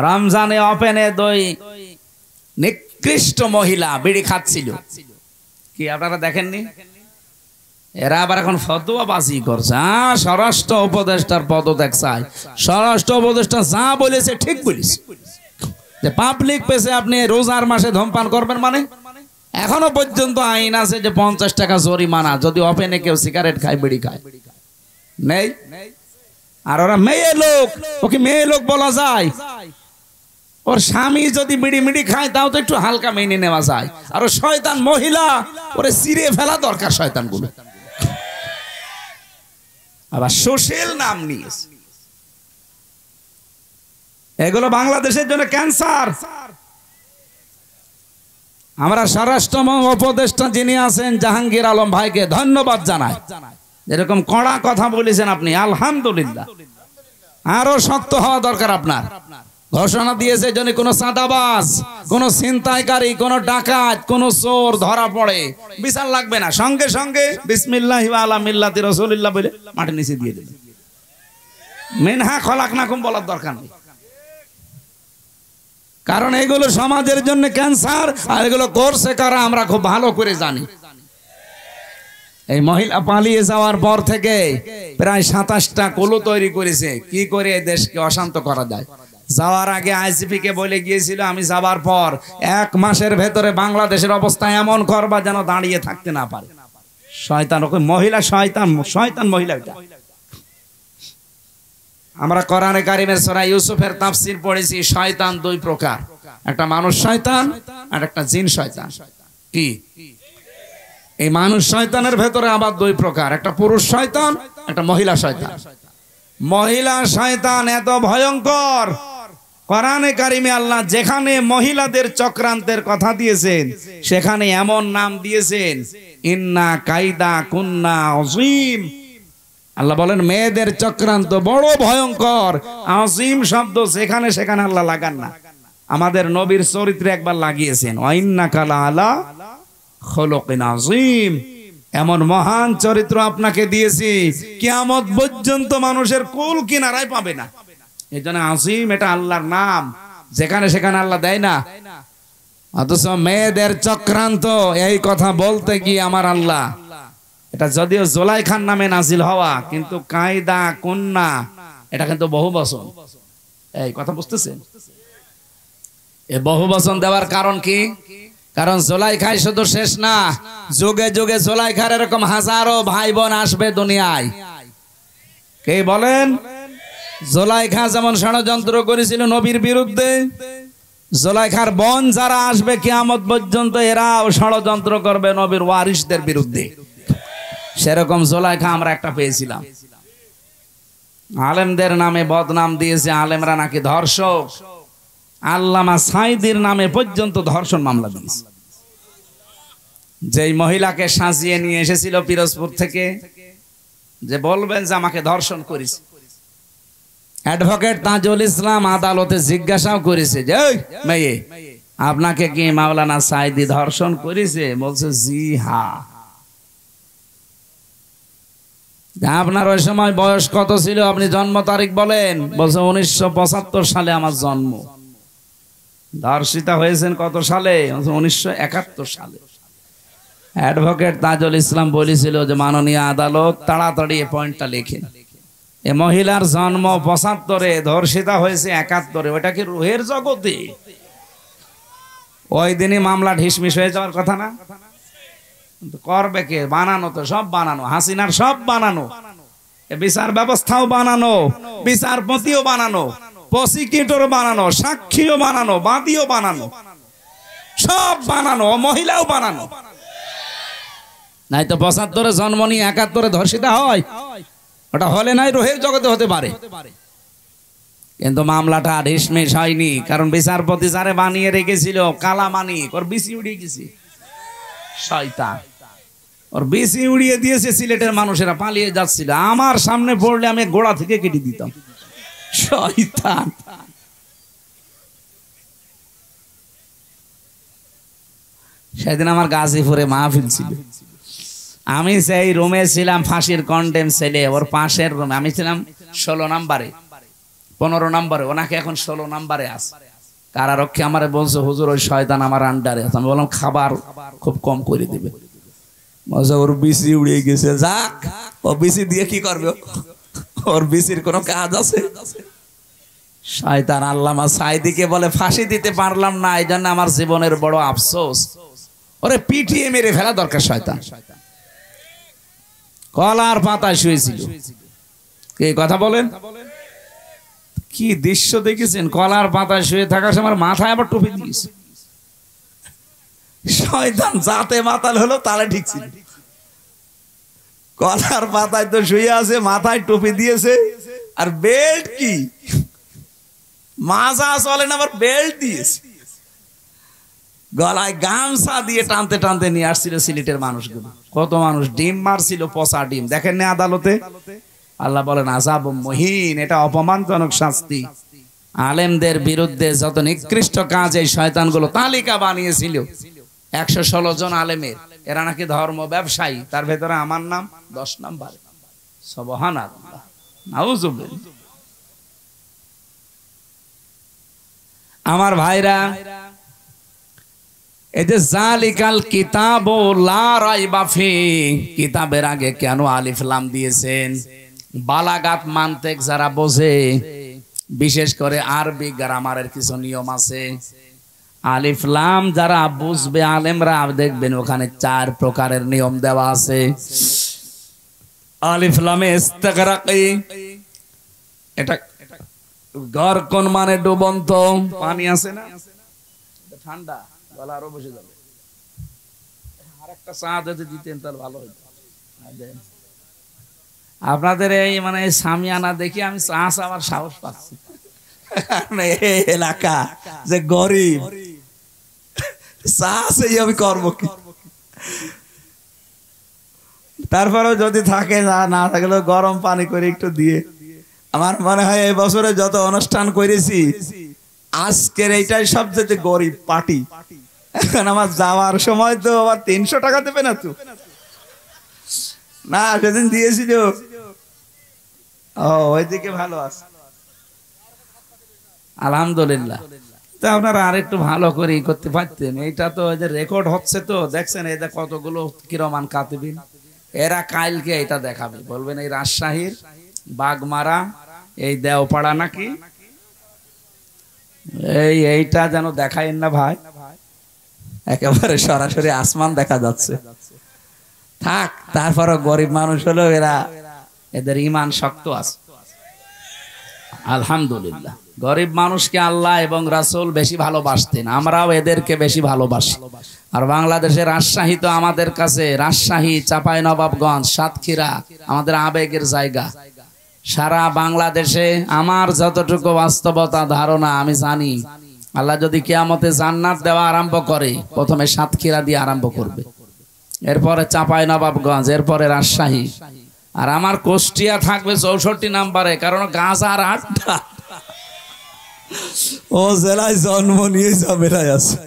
রমজানে ওপেনে দুই নিকৃষ্ট মহিলা বিড়ি খাচ্ছিল, কি আপনারা দেখেননি? এরা আবার এখন ফতোয়াবাজি করছে। স্বরাষ্ট্র উপদেষ্টার পদত্যাগ চাই। স্বরাষ্ট্র উপদেষ্টা যা বলেছে ঠিক বলেছে, যে পাবলিক প্লেসে আপনি রোজার মাসে ধূমপান করবেন, মানে এখনো পর্যন্ত আইন আছে যে 50 টাকা জরিমানা যদি ওপেনে কেউ সিগারেট খায়, বিড়ি খায়, নেই। আর ওরা মেয়ে লোক, ওকে মেয়ে লোক বলা যায়? ওর স্বামী যদি বিড়ি মিড়ি খায় তাও তো একটু হালকা মেনে নেওয়া যায়। আর ও শয়তান মহিলা, ওরে চিরে ফেলা দরকার শয়তানগুলো। আবার সোশ্যাল নাম নিয়েছে, এগুলো বাংলাদেশের জন্য ক্যান্সার। আমরা স্বরাষ্ট্র উপদেষ্টা যিনি আছেন জাহাঙ্গীর আলম ভাইকে ধন্যবাদ জানাই। এরকম কড়া কথা বলেছেন আপনি, আলহামদুলিল্লাহ। আরো শক্ত হওয়া দরকার আপনার। ঘোষণা দিয়েছে যদি কোনো চাঁদাবাজ, কোনো ছিনতাইকারী, কোনো ডাকাত, কোনো চোর ধরা পড়ে, বিচার লাগবে না, সঙ্গে সঙ্গে বিসমিল্লাহি ওয়া আলা মিল্লাতি রাসূলিল্লাহ বলে মাটির নিচে দিয়ে দেবে। মিনহা খলাকনাকুম বলার দরকার নেই, কারণ এগুলো সমাজের জন্য ক্যান্সার। আর এগুলো করছে কারা আমরা খুব ভালো করে জানি। এই মহিলা পালিয়ে যাওয়ার পর থেকে প্রায় 27টা কুলু তৈরি করেছে কি করে এই দেশকে অশান্ত করা যায়। যাওয়ার আগে আইজিপি কে বলে গিয়েছিল, আমি যাবার পর 1 মাসের ভেতরে বাংলাদেশের অবস্থা এমন করবা যেন দাঁড়িয়ে থাকতে না পারে। শয়তান, ওকে মহিলা শয়তান, শয়তান মহিলা। আমরা কোরআনে কারিমের সূরা ইউসুফের তাফসীর পড়েছি, শয়তান 2 প্রকার, একটা মানুষ শয়তান আর একটা জিন শয়তান। কি এই মানুষ শয়তানের ভেতরে আবার 2 প্রকার, একটা পুরুষ শয়তান, একটা মহিলা শয়তান। মহিলা শয়তান এত ভয়ঙ্কর, কোরআনে কারিমে আল্লাহ যেখানে মহিলাদের চক্রান্তের কথা দিয়েছেন সেখানে এমন নাম দিয়েছেন, ইন্না কাইদা কুন্না আযীম। আল্লাহ বলেন মেয়েদের চক্রান্ত বড় ভয়ঙ্কর। আযীম শব্দ যেখানে সেখানে আল্লাহ লাগান না, আমাদের নবীর চরিত্রে একবার লাগিয়েছেন, ওয়া ইন্নাকা লাআলা খুলুকিন আযীম। এমন মহান চরিত্র আপনাকে দিয়েছি কিয়ামত পর্যন্ত মানুষের কুল কিনারায় পাবে না। এজন্য আযীম এটা আল্লাহর নাম, যেখানে সেখানে আল্লাহ দেয় না। অথচ মেয়েদের চক্রান্ত এই কথা বলতে গিয়ে আমার আল্লাহ, এটা যদিও জুলাইখার নামে নাজিল হওয়া, কিন্তু কায়দা কন্যা এটা কিন্তু বহু বচন। এই কথা বুঝতেছেন? এই বহু বচন দেওয়ার কারণ কি? কারণ জুলাইখাই শুধু শেষ না, যুগে যুগে জুলাইখার এরকম হাজারো ভাই বোন আসবে দুনিয়ায়। কে বলেন? জুলাইখা যেমন ষড়যন্ত্র করেছিল নবীর বিরুদ্ধে, জুলাইখার বোন যারা আসবে কিয়ামত পর্যন্ত এরাও ষড়যন্ত্র করবে নবীর ওয়ারিসদের বিরুদ্ধে। সেরকম জুলাইখা আমরা একটা পেয়েছিলাম। আলেমদের নামে বদনাম দিয়েছে, আলেমরা নাকি ধর্ষক। আল্লামা সাইদির নামে পর্যন্ত ধর্ষণ মামলা দিয়েছে। যেই মহিলাকে সাজিয়ে নিয়ে এসেছিল পিরোজপুর থেকে, যে বলবেন যে আমাকে ধর্ষণ করেছে, অ্যাডভোকেট তাজুল ইসলাম আদালতে জিজ্ঞাসাও করেছে যে এই মেয়ে, আপনাকে কি মাওলানা সাইদি ধর্ষণ করেছে? বলছে জি হ্যাঁ। আপনার ওই সময় বয়স কত ছিল? আপনি জন্ম তারিখ বলেন। বলছে 1975 সালে আমার জন্ম। ধর্ষিতা হয়েছেন কত সালে? 1971 সালে। অ্যাডভোকেট তাজুল ইসলাম বলেছিল যে মাননীয় আদালত তাড়াতাড়ি এই পয়েন্টটা লেখেন, এ মহিলার জন্ম 75-এ, ধর্ষিতা হয়েছে 71-এ। ওটা কি রুহের জগতে? ওই দিনই মামলা ঢিসমিস হয়ে যাওয়ার কথা না? করবে কে? বানানো তো, সব বানানো, হাসিনার সব বানানো, বিচার ব্যবস্থাও বানানো, বিচারপতিও বানানো, প্রসিকিউটর বানানো, সাক্ষীও বানানো, বাদীও বানানো, সব বানানো, মহিলাও বানানো। নাই তো 75-এ জন্ম নিয়ে 71-এ ধর্ষিতা হয়? ওটা হলে নাই রোহের জগতে হতে পারে, কিন্তু মামলাটা ঢিসমিস হয়নি। কারণ বিচারপতি যারে বানিয়ে রেখেছিল কালামানিক, ওর বিসি উড়িয়ে গেছে শয়তান, ওর বিসি উড়িয়ে দিয়েছে। সিলেটের মানুষেরা পালিয়ে যাচ্ছিল, আমার সামনে পড়লে আমি গোড়া থেকে কেটে দিতাম। শয়তান। সেদিন আমার গাজীপুরে মাহফিল ছিল, আমি সেই রুমে ছিলাম, ফাঁসির কন্ডেম ছেলে, ওর পাশের রুমে আমি ছিলাম 16 নম্বরে। 15 নম্বরে, ওনাকে এখন 16 নম্বরে আছে। কারারক্ষী আমারে বলছে হুজুর ওই শয়তান আমার আন্ডারে আছে। আমি বললাম খাবার খুব কম করে দিবে। বলছে ওর বিসি উড়িয়ে গেছে। যাক, ও বিসি দিয়ে কি করবে? ওর বিসির কোনো কাজ আছে? শয়তান আল্লামা সাইদিকে বলে ফাঁসি দিতে পারলাম না, এই জন্য আমার জীবনের বড় আফসোস। ওরে পিটিয়ে মেরে ফেলা দরকার। শয়তান কলার পাতায় শুয়েছিল। কে কথা বলেন? কি দৃশ্য দেখেছেন? কলার পাতায় শুয়ে থাকার সময় মাথায় আবার টুপি দিয়েছে। শয়তান যাতে মাতাল হলো তালে ঠিক ছিল। কলার পাতায় তো শুয়ে আছে, মাথায় টুপি দিয়েছে, আর বেল্ট কি মাজা চলে না, আবার বেল্ট দিয়েছে। গলায় গামছা দিয়ে টানতে টানতে নিয়ে আসছিল সিলেটের মানুষগুলো। কত মানুষ ডিম মারছিল, পচা ডিম। দেখেন না আদালতে? আল্লাহ বলেন আযাব মুহিন, এটা অপমানজনক শাস্তি। আলেমদের বিরুদ্ধে যত নিকৃষ্ট কাজ এই শয়তানগুলো তালিকা বানিয়েছিল, 116 জন আলেমের, এরা নাকি ধর্ম ব্যবসায়ী। তার ভেতরে আমার নাম 10 নম্বর। সুবহানাল্লাহ, নাউযুবিল্লাহ। আমার ভাইরা, এই যে জালিকাল কিতাবু লা রাইবা ফি, কিতাবের আগে কেন আলিফ লাম দিয়েছেন? বালাগাত মানতেক যারা বোঝে, বিশেষ করে আরবি গ্রামারের কিছু নিয়ম আছে। আলিফ লাম যারা বুঝবে আলেমরা, দেখবেন ওখানে 4 প্রকারের নিয়ম দেওয়া আছে। আলিফ লামে ইস্তিগরাকি, এটা গরকন মানে ডুবন্ত পানি আছে না, ঠান্ডা, গলা আরো বসে যাবে। আরেকটা চা যদি দিতেন তাহলে ভালো হতো। আপনাদের এই মানে সামিয়ানা দেখি আমি চা চাওয়ার সাহস পাচ্ছি। এলাকা যে গরিব, চা সেই আমি করবো কি? তারপরেও যদি থাকে, না থাকলেও গরম পানি করে একটু দিয়ে। আমার মনে হয় এই বছরে যত অনুষ্ঠান করেছি, আজকের এইটাই সবচেয়ে গরিব পার্টি। এখন আমার যাওয়ার সময় তো আবার 300 টাকা দেবে না তো? না, সেদিন দিয়েছিল। ও, ওইদিকে ভালো আছে, আলহামদুলিল্লাহ। তো আপনারা আরেকটু ভালো করে করতে পারতেন। এইটা তো এই যে রেকর্ড হচ্ছে, তো দেখছেন এই যে কতগুলো কিরমান কাতিবিন, এরা কালকে এটা দেখাবে, বলবেন এই রাজশাহীর বাগমারা, এই দেওপাড়া নাকি এইটা যেন দেখাইন না ভাই, একেবারে সরাসরি আসমান দেখা যাচ্ছে। থাক, তারপরও গরিব মানুষ হলেও এরা, এদের ঈমান শক্ত আছে, আলহামদুলিল্লাহ। গরিব মানুষকে আল্লাহ এবং রাসূল বেশি ভালোবাসতেন, আমরাও এদেরকে বেশি ভালোবাসি। আর বাংলাদেশের রাজশাহী তো আমাদের কাছে, রাজশাহী, চাঁপাইনবাবগঞ্জ, সাতক্ষীরা আমাদের আবেগের জায়গা। সারা বাংলাদেশে আমার যতটুকু বাস্তবতা ধারণা আমি জানি, আল্লাহ যদি কিয়ামতে জান্নাত দেওয়া আরম্ভ করে, প্রথমে সাতক্ষীরা দিয়ে আরম্ভ করবে, এরপরে চাঁপাইনবাবগঞ্জ, এরপরে রাজশাহী, আর আমার কুষ্টিয়া থাকবে 64 নম্বরে, কারণ গাঁজার আড্ডা। ও জেলায় জন্ম নিয়ে ঝামেলায় আছে।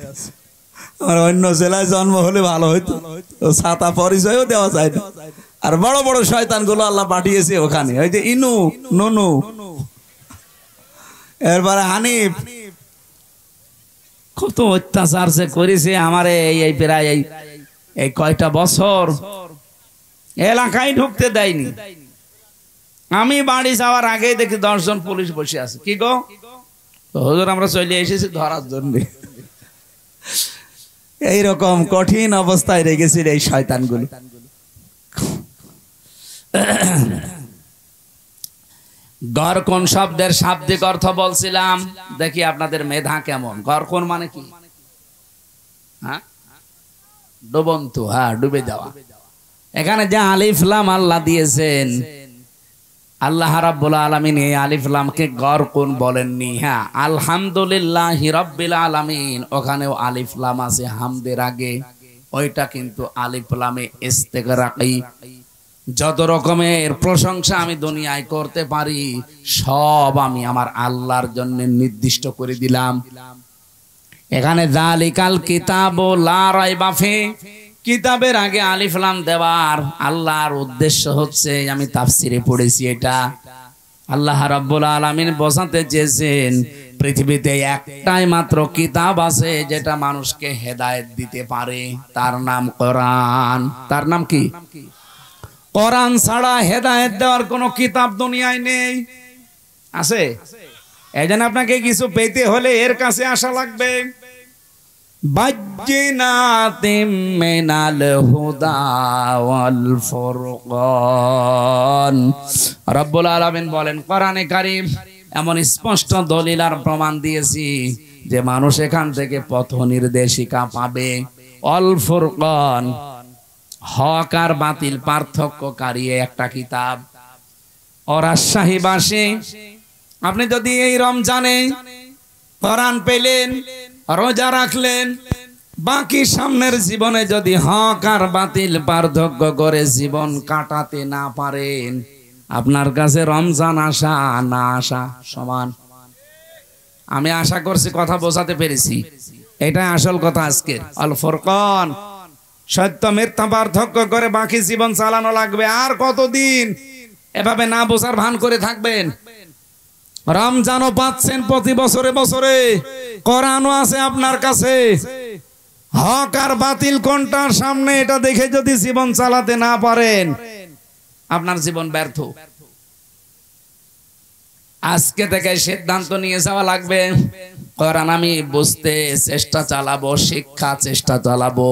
আর অন্য জেলায় জন্ম হলে ভালো হইতো, ছাতা পরিচয়ও দেওয়া যায় না। আর বড় বড় শয়তান গুলো আল্লাহ পাঠিয়েছে ওখানে, ওই যে ইনু, নুনু, এরপরে হানিফ, কত অত্যাচার সে করেছে আমারে। এই প্রায় এই কয়টা বছর এলাকায় ঢুকতে দেয়নি। আমি বাড়ি যাওয়ার আগে দেখি 10 জন পুলিশ বসে আছে। কি গো হুজুর, আমরা চলে এসেছি ধরার জন্য। এইরকম কঠিন অবস্থায় রেখেছিল এই শয়তানগুলো। গরকন শব্দের শাব্দিক অর্থ বলছিলাম, দেখি আপনাদের মেধা কেমন। গরকন মানে কি? হ্যাঁ, ডুবন্ত, হ্যাঁ, ডুবে যাওয়া। এখানে যে আলিফ লাম আল্লাহ দিয়েছেন, আল্লাহ রাব্বুল আলামিন এই আলিফ লামকে গরকন বলেননি। হ্যাঁ, আলহামদুলিল্লাহি রাব্বিল আলামিন, ওখানেও আলিফ লাম আছে হামদের আগে, ওইটা কিন্তু আলিফ লামে ইস্তিগরাকি। যত রকমের প্রশংসা আমি দুনিয়ায় করতে পারি, সব আমি আমার আল্লাহর জন্য নির্দিষ্ট করে দিলাম। এখানে যালিকাল কিতাবু লা রাইবা ফি, কিতাবের আগে আলিফ লাম দেওয়ার আল্লাহর উদ্দেশ্য হচ্ছে, আমি তাফসিরে পড়েছি, এটা আল্লাহ রাব্বুল আলামিন বোঝাতে চেয়েছেন পৃথিবীতে একটাই মাত্র কিতাব আছে যেটা মানুষকে হেদায়েত দিতে পারে, তার নাম কোরআন। তার নাম কি? কোরআন ছাড়া হেদায়েত দেওয়ার কোনো কিতাব দুনিয়ায় নেই। আছে? এইজন্য আপনাকে কিছু পেতে হলে এর কাছে আসা লাগবে। বাজ্জিনাতিম মিনাল হুদা ওয়াল ফুরকান। রব্বুল আলামিন বলেন কোরআনে কারীম এমন স্পষ্ট দলিল আর প্রমাণ দিয়েছি যে মানুষ এখান থেকে পথ নির্দেশিকা পাবে। অল ফুরকান, হক আর বাতিল পার্থক্যকারী একটা কিতাব। ও রাজশাহীবাসী, আপনি যদি এই রমজানে কোরআন পেলেন, রোজা রাখলেন, বাকি সামনের জীবনে যদি হক আর বাতিল পার্থক্য করে জীবন কাটাতে না পারেন, আপনার কাছে রমজান আসা না আসা সমান। আমি আশা করছি কথা বোঝাতে পেরেছি। এটাই আসল কথা আজকের। আল ফুরকান, সত্য মিথ্যা পার্থক্য করে বাকি জীবন চালানো লাগবে। আর কতদিন এভাবে না বোঝার ভান করে থাকবেন? রমজানও পাচ্ছেন প্রতি বছরে বছরে, কোরআনও আছে আপনার কাছে। হক আর বাতিল কোনটার সামনে এটা দেখে যদি জীবন চালাতে না পারেন, আপনার জীবন ব্যর্থ। আজকে থেকে সিদ্ধান্ত নিয়ে যাওয়া লাগবে, কোরআন আমি বুঝতে চেষ্টা চালাবো, শিক্ষা চেষ্টা চালাবো,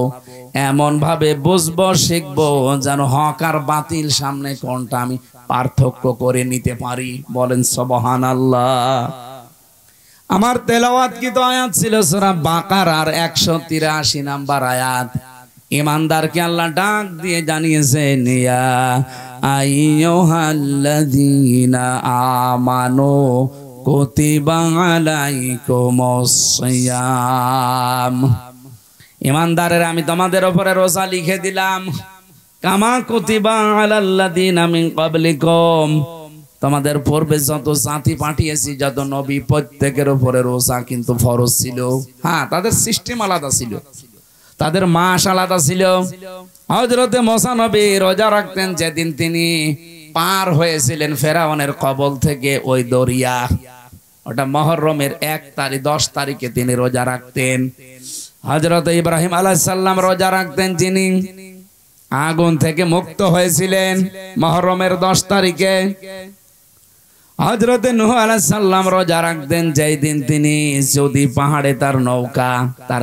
এমন ভাবে বুঝবো শিখবো যেন হক আর বাতিল সামনে কোনটা আমি পার্থক্য করে নিতে পারি। বলেন সুবহানাল্লাহ। আমার তেলাওয়াত কি তো আয়াত ছিল সূরা বাকারার 183 নাম্বার আয়াত। ঈমানদারকে আল্লাহ ডাক দিয়ে জানিয়েছেন, ইয়া আইয়ুহাল্লাযীনা আমানু কুতিবা আলাইকুমুস সিয়াম। ঈমানদারের আমি তোমাদের উপরে রোজা লিখে দিলাম, কামা কুতিবা আলাল্লাযীনা মিন ক্বাবলিকুম। তোমাদের পূর্বে যত জাতি পাঠিয়েছি, যত নবী, প্রত্যেকের উপরে রোজা কিন্তু ফরজ ছিল। হ্যাঁ, তাদের সিস্টেম আলাদা ছিল, তাদের মাস আলাদা ছিল। হযরতে মুসা নবী রোজা রাখতেন যেদিন তিনি পার হয়েছিলেন ফেরাউনের কবল থেকে ওই দরিয়া, ওটা মুহররমের 10 তারিখে তিনি রোজা রাখতেন। হযরতে ইব্রাহিম আলাইহিস সালাম রোজা রাখতেন, যিনি আগুন থেকে মুক্ত হয়েছিলেন মুহররমের 10 তারিখে। হযরতে নূহ আলাইহিস সালাম রোজা রাখতেন যেই দিন তিনি যদি পাহাড়ে তার নৌকা তার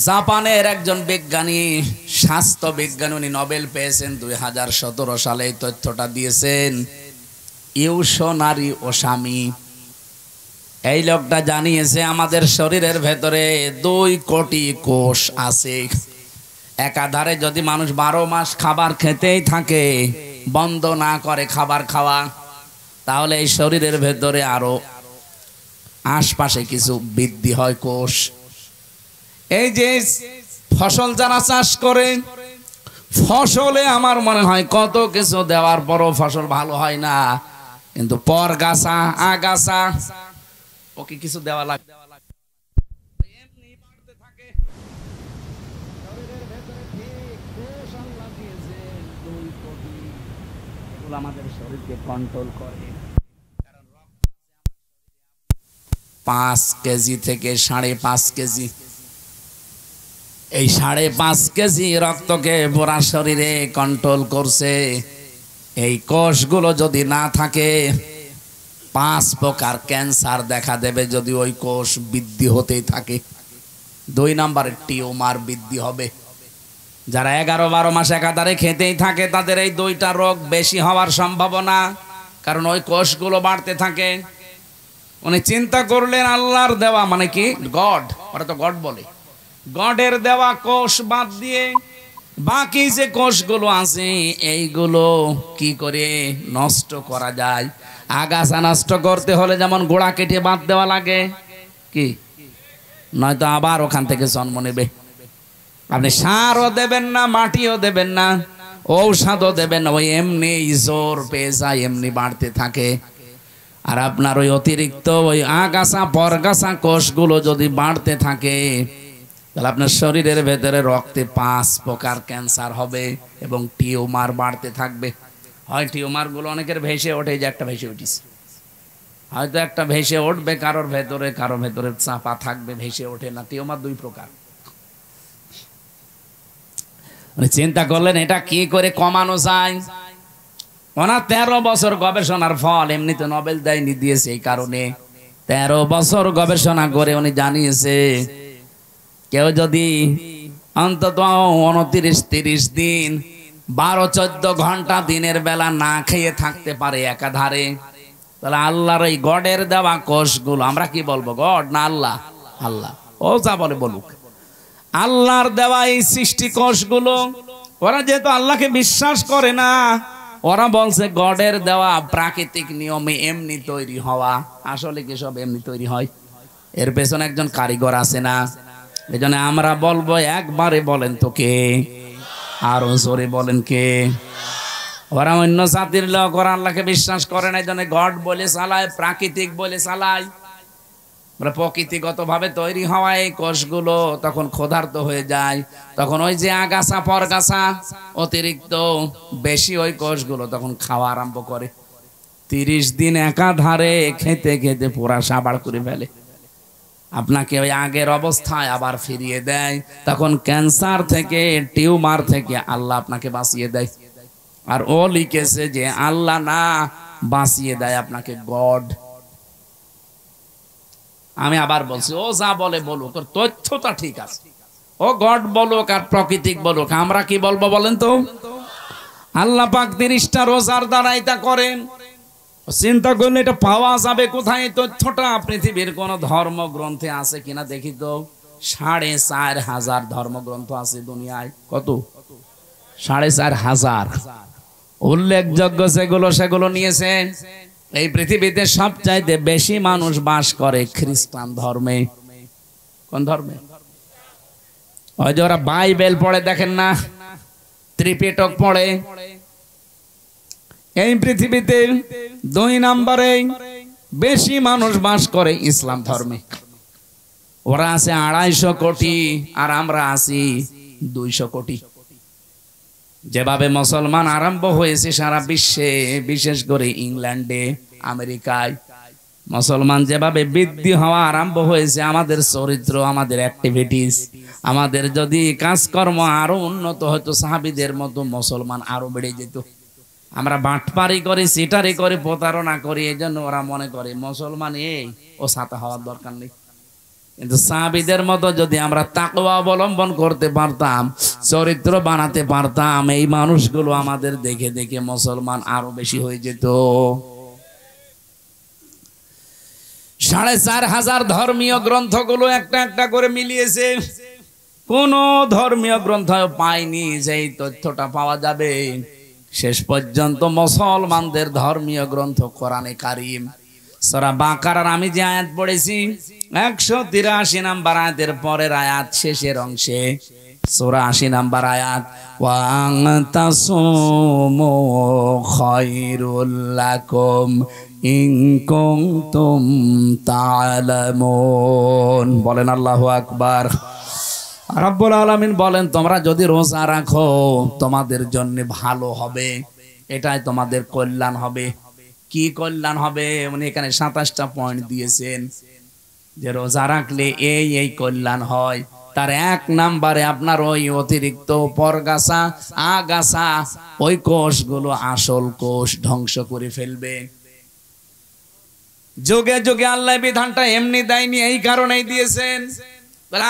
জাপানের একজন বিজ্ঞানী, স্বাস্থ্য বিজ্ঞানী, উনি নোবেল পেয়েছেন 2017 সালে। এই তথ্যটা দিয়েছেন ইউশোনারি ওসামি। এই লোকটা জানিয়েছে আমাদের শরীরের ভেতরে 2 কোটি কোষ আছে। একাধারে যদি মানুষ 12 মাস খাবার খেতেই থাকে, বন্ধ না করে খাবার খাওয়া, তাহলে এই শরীরের ভেতরে আরো আশপাশে কিছু বৃদ্ধি হয় কোষ। এই যে ফসল যারা চাষ করে, ফসলে আমার মনে হয় কত কিছু দেওয়ার পরও ফসল ভালো হয় না, কিন্তু পরগাছা, আগাছা, ওকে কিছু দেওয়া লাগে, এমনি বাড়তে থাকে। শরীরের ভেতরে ঠিক কোষ আল্লাহ দিয়েছেন 2 কোটি। এগুলো আমাদের শরীরকে কন্ট্রোল করে। কারণ 5 কেজি থেকে 5.5 কেজি। এই 5.5 কেজি রক্তকে পুরা শরীরে কন্ট্রোল করছে। এই কোষগুলো যদি না থাকে 5 প্রকার ক্যান্সার দেখা দেবে যদি ওই কোষ বৃদ্ধি হতেই থাকে। 2 নম্বরে টিউমার বৃদ্ধি হবে। যারা 11-12 মাস একাধারে খেতেই থাকে তাদের এই 2টা রোগ বেশি হওয়ার সম্ভাবনা, কারণ ওই কোষগুলো বাড়তে থাকে। উনি চিন্তা করলেন আল্লাহর দেওয়া, মানে কি গড, ওরা তো গড বলে, গডের দেওয়া কোষ বাদ দিয়ে বাকি যে কোষগুলো আছে এইগুলো কি করে নষ্ট করা যায়। আগাছা নষ্ট করতে হলে যেমন গোড়া কেটে বাদ দেওয়া লাগে, কি নয়তো আবার ওখান থেকে জন্ম নেবে। আপনি সারও দেবেন না, মাটিও দেবেন না, ঔষধও দেবেন না, ওই এমনি জোর পেয়ে যায়, এমনি বাড়তে থাকে। আর আপনার ওই অতিরিক্ত ওই আগাছা পরগাছা কোষগুলো যদি বাড়তে থাকে তাহলে আপনার শরীরের ভেতরে রক্তে 5 প্রকার ক্যান্সার হবে এবং টিউমার বাড়তে থাকবে। হয় টিউমার গুলো অনেকের ভেসে ওঠে, যে একটা ভেসে উঠিছে, হয়তো একটা ভেসে উঠবে কারোর ভেতরে চাপা থাকবে, ভেসে ওঠে না। টিউমার 2 প্রকার। চিন্তা করলেন এটা কি করে কমানো যায়। ওনার 13 বছর গবেষণার ফল, এমনিতে নোবেল দেয়নি, দিয়েছে এই কারণে 13 বছর গবেষণা করে উনি জানিয়েছে কেউ যদি অন্তত 29-30 দিন 12-14 ঘন্টা দিনের বেলা না খেয়ে থাকতে পারে একাধারে, তাহলে আল্লাহর এই গডের দেওয়া কোষগুলো, আমরা কি বলবো গড না আল্লাহ? আল্লাহ। ও যা বলে বলুক, আল্লাহর দেওয়া এই সৃষ্টি কোষগুলো, ওরা যেহেতু আল্লাহকে বিশ্বাস করে না, ওরা বলছে গডের দেওয়া প্রাকৃতিক নিয়মে এমনি তৈরি হওয়া। আসলে কি সব এমনি তৈরি হয়? এর পেছনে একজন কারিগর আছে না? এই জন্য আমরা বলবো, একবারে বলেন তো কে, আরো জোরে বলেন কে। ওরা অন্য জাতির লোক, ওরা আল্লাহকে বিশ্বাস করে না, এই জন্য গড বলে চালায়, প্রাকৃতিক বলে চালায়। প্রকৃতিগত ভাবে তৈরি হওয়া এই কোষগুলো তখন ক্ষুধার্ত হয়ে যায়, তখন ওই যে আগাছা পরগাছা অতিরিক্ত বেশি ওই কোষগুলো তখন খাওয়া আরম্ভ করে। 30 দিন একাধারে খেতে খেতে পুরা সাবাড় করে ফেলে, আপনাকে ওই আগের অবস্থায় আবার ফিরিয়ে দেয়। তখন ক্যান্সার থেকে, টিউমার থেকে আল্লাহ আপনাকে বাঁচিয়ে দেয়। আর ও লিখেছে যে আল্লাহ না বাঁচিয়ে দেয় আপনাকে গড। আমি আবার বলছি, ও যা বলে বলুক, ওর তথ্যটা ঠিক আছে। ও গড বলুক আর প্রাকৃতিক বলুক, আমরা কি বলবো বলেন তো? আল্লাহ পাক 30টা রোজার দ্বারা এটা করেন। চিন্তা করলে এটা পাওয়া যাবে কোথায়? এই তথ্যটা পৃথিবীর কোন ধর্মগ্রন্থে আছে কিনা দেখি তো। 4,500 ধর্মগ্রন্থ আছে দুনিয়ায়। কত? 4,500। উল্লেখযোগ্য সেগুলো নিয়েছেন। এই পৃথিবীতে সবচাইতে বেশি মানুষ বাস করে খ্রিস্টান ধর্মে। কোন ধর্মে? ওই যে ওরা বাইবেল পড়ে, দেখেন না, ত্রিপিটক পড়ে। এই পৃথিবীতে 2 নম্বরে বেশি মানুষ বাস করে ইসলাম ধর্মে। ওরা আছে 250 কোটি আর আমরা আছি 200 কোটি। যেভাবে মুসলমান আরম্ভ হয়েছে সারা বিশ্বে, বিশেষ করে ইংল্যান্ডে, আমেরিকায়, মুসলমান যেভাবে বৃদ্ধি হওয়া আরম্ভ হয়েছে, আমাদের চরিত্র, আমাদের অ্যাক্টিভিটিস, আমাদের যদি কাজকর্ম আরো উন্নত হতো সাহাবীদের মতো, মুসলমান আরো বেড়ে যেত। আমরা বাটপারি করি, সিটারি করি, প্রতারণা করি, এই জন্য ওরা মনে করে মুসলমান এই ও ছাতা হওয়ার দরকার নেই। কিন্তু সাহাবীদের মতো যদি আমরা তাকওয়া অবলম্বন করতে পারতাম, চরিত্র বানাতে পারতাম, এই মানুষগুলো আমাদের দেখে দেখে মুসলমান আরো বেশি হয়ে যেত। 4,500 ধর্মীয় গ্রন্থগুলো একটা একটা করে মিলিয়েছে। কোন ধর্মীয় গ্রন্থ পাইনি যে এই তথ্যটা পাওয়া যাবে। শেষ পর্যন্ত মুসলমানদের ধর্মীয় গ্রন্থ কোরআনে কারীম, সূরা বাকারার আমি যে আয়াত পড়েছি 183 নম্বর আয়াতের পরের আয়াত শেষের অংশে, সূরা 80 নম্বর আয়াত, ওয়া আনতাসুমু খায়রুল লাকুম ইন কুনতুম তা'লামুন। বলেন আল্লাহু আকবার। রব্বুল আলামিন বলেন, তোমরা যদি রোজা রাখো তোমাদের জন্য ভালো হবে, এটাই তোমাদের কল্যাণ হবে। কি কল্যাণ হবে? উনি এখানে 27টা পয়েন্ট দিয়েছেন। যে রোজা রাখলে এই কল্যাণ হয়, তার 1 নম্বরে আপনার ওই অতিরিক্ত পরগাছা আগাছা ওই কোষগুলো আসল কোষ ধ্বংস করে ফেলবে। যুগে যুগে আল্লাহ বিধানটা এমনি দেয়নি, এই কারণেই দিয়েছেন।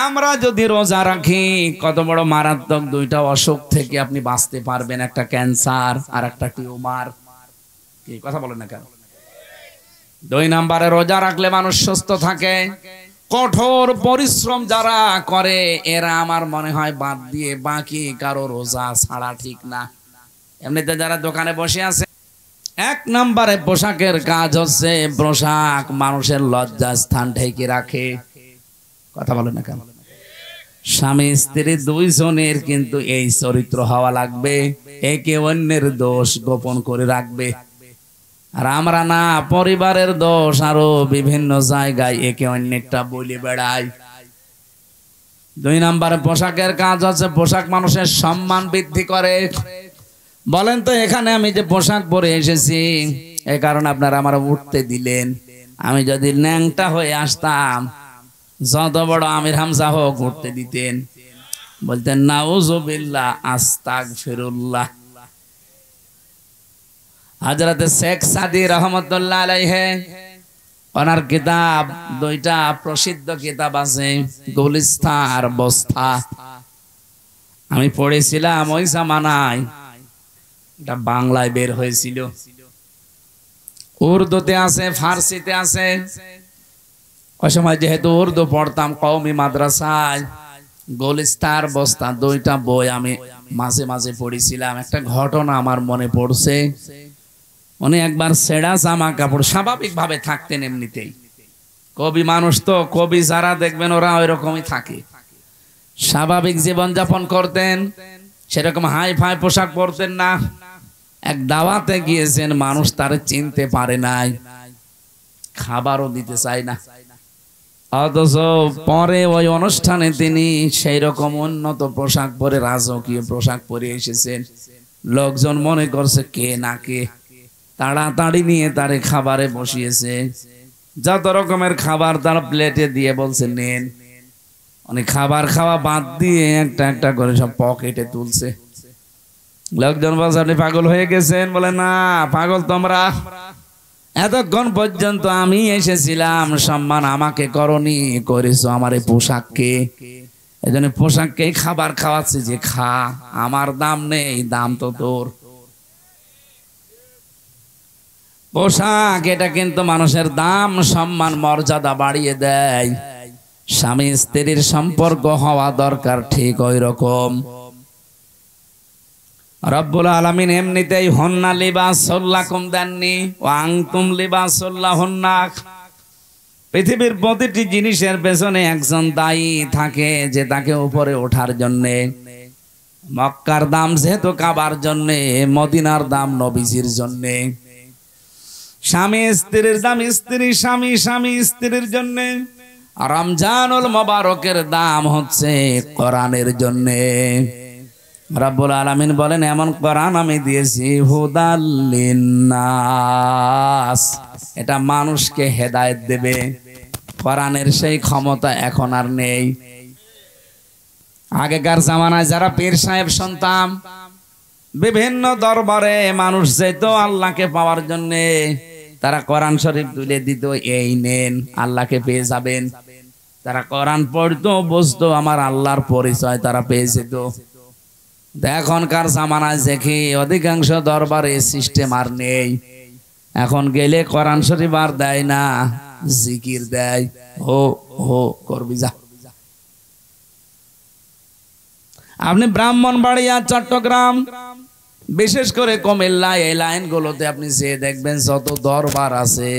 আমরা যদি রোজা রাখি কত বড় মারাত্মক 2টা অসুখ থেকে আপনি বাঁচতে পারবেন, একটা ক্যান্সার আর একটা টিউমার। কি কথা বলেন না কেন? 2 নম্বরে রোজা রাখলে মানুষ সুস্থ থাকে। কঠোর পরিশ্রম যারা করে এরা আমার মনে হয় বাদ দিয়ে বাকি কারো রোজা ছাড়া ঠিক না। এমনিতে যারা দোকানে বসে আছে, 1 নম্বরে পোশাকের কাজ হচ্ছে পোশাক মানুষের লজ্জা স্থান ঢেকে রাখে। কথা বলেন না কেন? স্বামী স্ত্রী 2 জনের কিন্তু এই চরিত্র হওয়া লাগবে, একে অন্যের দোষ গোপন করে রাখবে। আর আমরা না, পরিবারের দোষ আরো বিভিন্ন জায়গায় একে অন্যেরটা বলে বেড়াই। 2 নম্বরে পোশাকের কাজ হচ্ছে পোশাক মানুষের সম্মান বৃদ্ধি করে। বলেন তো, এখানে আমি যে পোশাক পরে এসেছি এই কারণে আপনারা আমার উঠতে দিলেন। আমি যদি ন্যাংটা হয়ে আসতাম, যত বড় আমির হামজা হোক উঠতে দিতেন, বলতেন নাউজুবিল্লাহ আস্তাগফিরুল্লাহ। হযরতে শেখ সাদি রহমাতুল্লাহ আলাইহি ওনার কিতাব 2টা প্রসিদ্ধ কিতাব আছে, গুলিস্তান আর বস্তা। আমি পড়েছিলাম ওই জামানায়, এটা বাংলায় বের হয়েছিল, উর্দুতে আছে, ফার্সিতে আছে। ওই সময় যেহেতু উর্দু পড়তাম কওমি মাদ্রাসায়, গুলিস্তান বস্তা 2টা বই আমি মাঝে মাঝে পড়েছিলাম। একটা ঘটনা আমার মনে পড়ছে। উনি একবার ছেঁড়া জামা কাপড়, স্বাভাবিক ভাবে থাকতেন এমনিতেই, কবি মানুষ তো, কবি যারা দেখবেন ওরা ওই রকমই থাকে, স্বাভাবিক জীবন যাপন করতেন, সেরকম হাই ফাই পোশাক পরতেন না। এক দাওয়াতে গিয়েছেন, মানুষ তারে চিনতে পারে নাই, খাবারও দিতে চায় না, অথচ পরে ওই অনুষ্ঠানে তিনি সেই রকম উন্নত পোশাক পরে, রাজকীয় পোশাক পরে এসেছেন। লোকজন মনে করছে কে না কে, তাড়াতাড়ি নিয়ে তারে খাবারে বসিয়েছে। যত রকমের খাবার তার প্লেটে দিয়ে বলছে নেন। উনি খাবার খাওয়া বাদ দিয়ে একটা একটা করে সব পকেটে তুলছে। লোকজন বলছে আপনি পাগল হয়ে গেছেন? বলে না, পাগল তোমরা, এতক্ষণ পর্যন্ত আমি এসেছিলাম, সম্মান আমাকে করনি, করেছো আমার এই পোশাককে, এজন্য পোশাককে খাবার খাওয়াচ্ছে, যে খা, আমার দাম নেই, দাম তো তোর। পোশাক এটা কিন্তু মানুষের দাম, সম্মান, মর্যাদা বাড়িয়ে দেয়। স্বামী স্ত্রীর সম্পর্ক হওয়া দরকার ঠিক ওই রকম। রব্বুল আলামিন এমনিতেই হুন্না লিবাসুল লাকুম দেননি, ওয়া আনতুম লিবাসুল লাহুন্না। পৃথিবীর প্রতিটি জিনিসের পেছনে একজন দায়ী থাকে, যে তাকে উপরে ওঠার জন্যে। মক্কার দাম যেহেতু কাবার জন্যে, মদিনার দাম নবীজির জন্যে। স্বামী স্ত্রীর দাম স্ত্রী স্বামী, স্বামী স্ত্রীর জন্যে। রমজানুল মোবারকের দাম হচ্ছে কোরআনের জন্যে। রব্বুল আলামিন বলেন এমন কোরআন আমি দিয়েছি হুদাল লিন্নাস, এটা মানুষকে হেদায়েত দেবে। কোরআনের সেই ক্ষমতা এখন আর নেই। আগেকার জামানায় যারা পীর সাহেব শুনতাম, বিভিন্ন দরবারে মানুষ যেত আল্লাহকে পাওয়ার জন্য, তারা কোরআন শরীফ তুলে দিত, এই নেন আল্লাহকে পেয়ে যাবেন। তারা কোরআন পড়তো, বুঝতো আমার আল্লাহর পরিচয় তারা পেয়ে যেত। এখনকার জামানায় দেখি অধিকাংশ দরবারে সিস্টেম আর নেই। এখন গেলে কোরআন শরীফ আর দেয় না, জিকির দেয়, হো হো করবি যা। আপনি ব্রাহ্মণবাড়িয়া, চট্টগ্রাম, বিশেষ করে কুমিল্লা, এই লাইনগুলোতে আপনি যে দেখবেন যত দরবার আছে,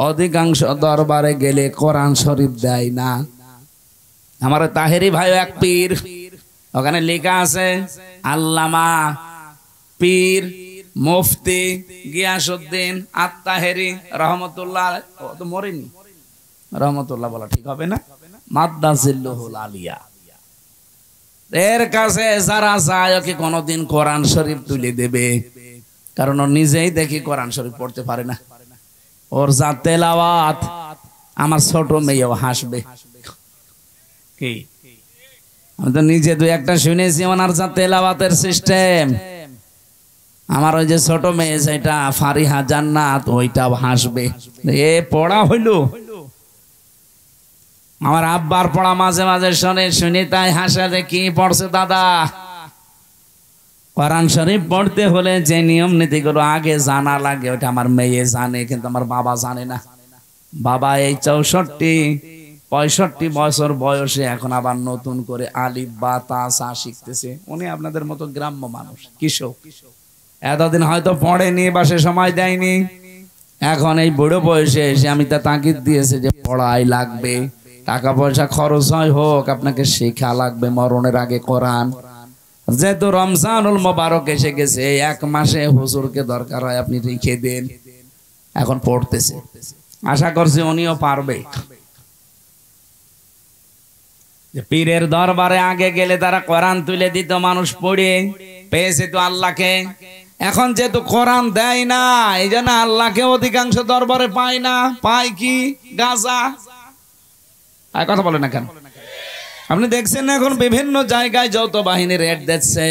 অধিকাংশ দরবারে গেলে কোরআন শরীফ দেয় না। আমার তাহেরি ভাই এক পীর, ওখানে লেখা আছে আল্লামা পীর মুফতি গিয়াসউদ্দিন আত-তাহেরি রহমতুল্লাহ, ও তো মরেনি, রহমতুল্লাহ বলা ঠিক হবে না, মাদ্দাজিল্লুহুল আলিয়া। এর কাছে যারা যায় ওকে কোনোদিন কোরআন শরীফ তুলে দেবে, কারণ ও নিজেই দেখি কোরআন শরীফ পড়তে পারে না। ওর যা তেলাওয়াত আমার ছোট মেয়েও হাসবে। কি আমি তো নিজে দুই একটা শুনেছি ওনার যা তেলাওয়াতের সিস্টেম, আমার ওই যে ছোট মেয়ে যেটা ফারিহা জান্নাত ওইটাও হাসবে। এ পড়া হইলো, আমার আব্বার পড়া মাঝে মাঝে শুনি তাই হাসা যে কি পড়ছে দাদা। কোরআন শরীফ পড়তে হলে যে নিয়ম নীতিগুলো আগে জানা লাগে ওটা আমার মেয়ে জানে, কিন্তু আমার বাবা জানে না। বাবা এই 64-65 বছর বয়সে এখন আবার নতুন করে আলিফ বা তা সা শিখতেছে। উনি আপনাদের মতো গ্রাম্য মানুষ, কৃষক, এতদিন হয়তো পড়েনি বা সে সময় দেয়নি। এখন এই বুড়ো বয়সে এসে আমি তা তাকিদ দিয়েছে যে পড়াই লাগবে, টাকা পয়সা খরচ হয় হোক, আপনাকে শেখা লাগবে মরণের আগে কোরআন। যেহেতু রমজানুল মোবারক এসে গেছে, 1 মাসে হুজুরকে দরকার হয় আপনি রেখে দেন। এখন পড়তেছে, আশা করছি উনিও পারবে। পীরের দরবারে আগে গেলে তারা কোরআন তুলে দিত, মানুষ পড়ে পেয়েছে তো আল্লাহকে। এখন যেহেতু কোরআন দেয় না, এই জন্য আল্লাহকে অধিকাংশ দরবারে পায় না, পায় কি গাঁজা। আর কথা বলে না কেন? আপনি দেখছেন না এখন বিভিন্ন জায়গায় যৌথ বাহিনী রেড দিচ্ছে,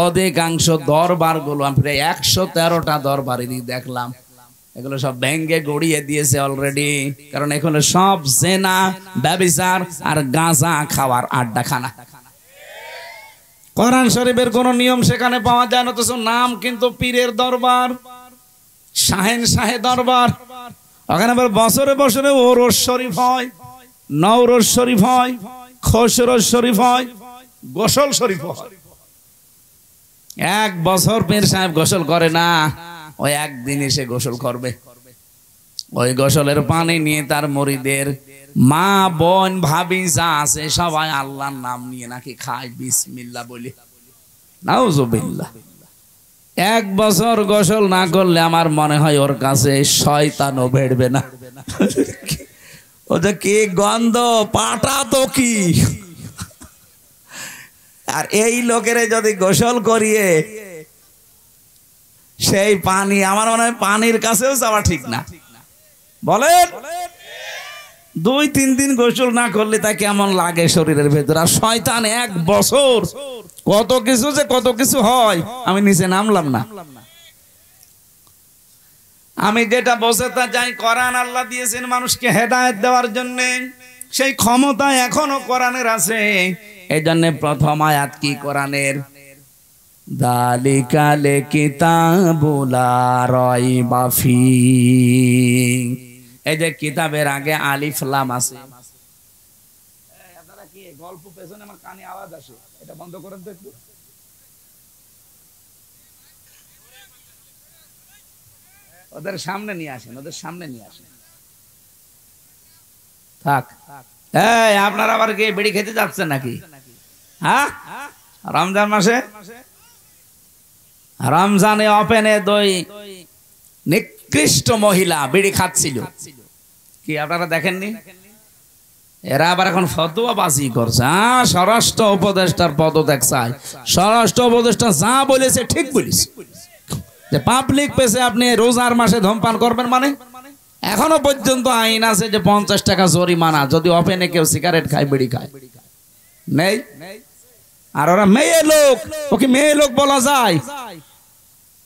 অধিকাংশ দরবার গুলো প্রায় 113টা দরবারেরই দেখলাম, এগুলো সব ব্যাংকে গড়িয়ে দিয়েছে অলরেডি। কারণ এখানে সব জেনা, ব্যভিচার আর গাঁজা খাওয়ার আড্ডাখানা। কোরআন শরীফের কোন নিয়ম সেখানে পাওয়া যায় না, অথচ নাম কিন্তু পীরের দরবার, শাহেন শাহে দরবার। ওখানে আবার বছরে বছরে ওরস শরীফ হয়, নওরোজ শরীফ হয়, খসরোজ শরীফ হয়, গোসল শরীফ হয়। 1 বছর পীর সাহেব গোসল করে না, ওই একদিন এসে গোসল করবে। ওই গোসলের পানি নিয়ে তার মুরিদের মা বোন ভাবি যা আছে সবাই আল্লাহর নাম নিয়ে নাকি খায়, বিসমিল্লাহ বলে। নাউজুবিল্লাহ। 1 বছর গোসল না করলে আমার মনে হয় ওর কাছে শয়তানও বেড়বে না। ওটা কি গন্ধ, পাটা তো কি। আর এই লোকের যদি গোসল করিয়ে সেই পানি, আমার মনে হয় পানির কাছেও যাওয়া ঠিক না। বলেন 2-3 দিন গোসল না করলে তা কেমন লাগে শরীরের ভেতর। আর শয়তান 1 বছর কত কিছু হয়, আমি নিচে নামলাম না। আমি যেটা বোঝাতে চাই, কোরআন আল্লাহ দিয়েছেন মানুষকে হেদায়েত দেওয়ার জন্য, সেই ক্ষমতা এখনো কোরআনের আছে। এই জন্য প্রথম আয়াত কি কোরআনের? যালিকাল কিতাবু লা রাইবা ফীহ। এই যে কিতাবের আগে আলিফ লাম আছে। আপনারা কি গল্প পেছনে আমার কানে আওয়াজ আসে, এটা বন্ধ করেন তো একটু। ওদের সামনে নিয়ে আসেন, ওদের সামনে নিয়ে আসেন। থাক। এই আপনারা আবার কি বিড়ি খেতে যাচ্ছেন নাকি? হ্যাঁ, রমজান মাসে, রমজানে ওপেনে 2 নিকৃষ্ট মহিলা বিড়ি খাচ্ছিল। কি আপনারা দেখেননি? এরা আবার এখন ফতোয়াবাজি করছে। স্বরাষ্ট্র উপদেষ্টার পদত্যাগ চাই। স্বরাষ্ট্র উপদেষ্টা যা বলেছে ঠিক বলেছে, যে পাবলিক প্লেসে আপনি রোজার মাসে ধূমপান করবেন, মানে এখনো পর্যন্ত আইন আছে যে 50 টাকা জরিমানা যদি ওপেনে কেউ সিগারেট খায়, বিড়ি খায়। নেই। আর ওরা মেয়ে লোক, ওকে মেয়ে লোক বলা যায়।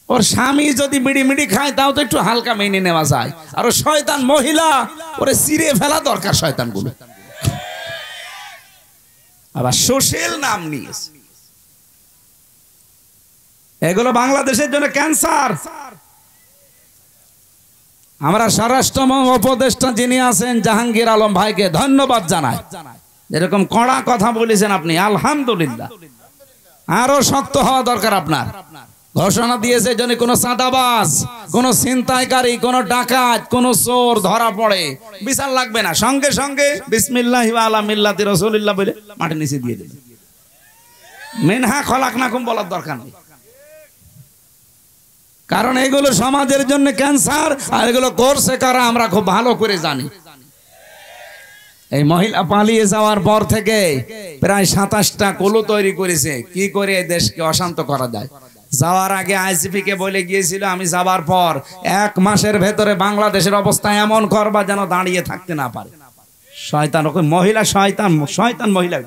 ওর স্বামী যদি বিড়ি মিড়ি খায় তাও তো একটু হালকা মেনে নেওয়া যায়। আর ও শয়তান মহিলা, ওরে চিরে ফেলা দরকার শয়তানগুলো। আবার সোশ্যাল নাম নিয়েছে, এগুলো বাংলাদেশের জন্য ক্যান্সার। আমরা স্বরাষ্ট্র উপদেষ্টা যিনি আছেন জাহাঙ্গীর আলম ভাইকে ধন্যবাদ জানাই। এরকম কড়া কথা বলেছেন আপনি, আলহামদুলিল্লাহ। আরো শক্ত হওয়া দরকার আপনার। ঘোষণা দিয়েছে যদি কোনো চাঁদাবাজ, কোনো ছিনতাইকারী, কোনো ডাকাত, কোনো চোর ধরা পড়ে, বিচার লাগবে না, সঙ্গে সঙ্গে বিসমিল্লাহি ওয়া আলা মিল্লাতি রাসূলিল্লাহ বলে মাটির নিচে দিয়ে দেবে। মিনহা খলাকনাকুম বলার দরকার নেই। কারণ এগুলো সমাজের জন্য ক্যান্সার। আর এগুলো করছে কারা আমরা খুব ভালো করে জানি। এই মহিলা পালিয়ে যাওয়ার পর থেকে প্রায় 27টা কুলো তৈরি করেছে কি করে এই দেশকে অশান্ত করা যায়। যাওয়ার আগে আইসিপি কে বলে গিয়েছিল আমি যাবার পর 1 মাসের ভেতরে বাংলাদেশের অবস্থা এমন করবা যেন দাঁড়িয়ে থাকতে না পারে। শয়তান, ওকে মহিলা শয়তান, শয়তান মহিলা।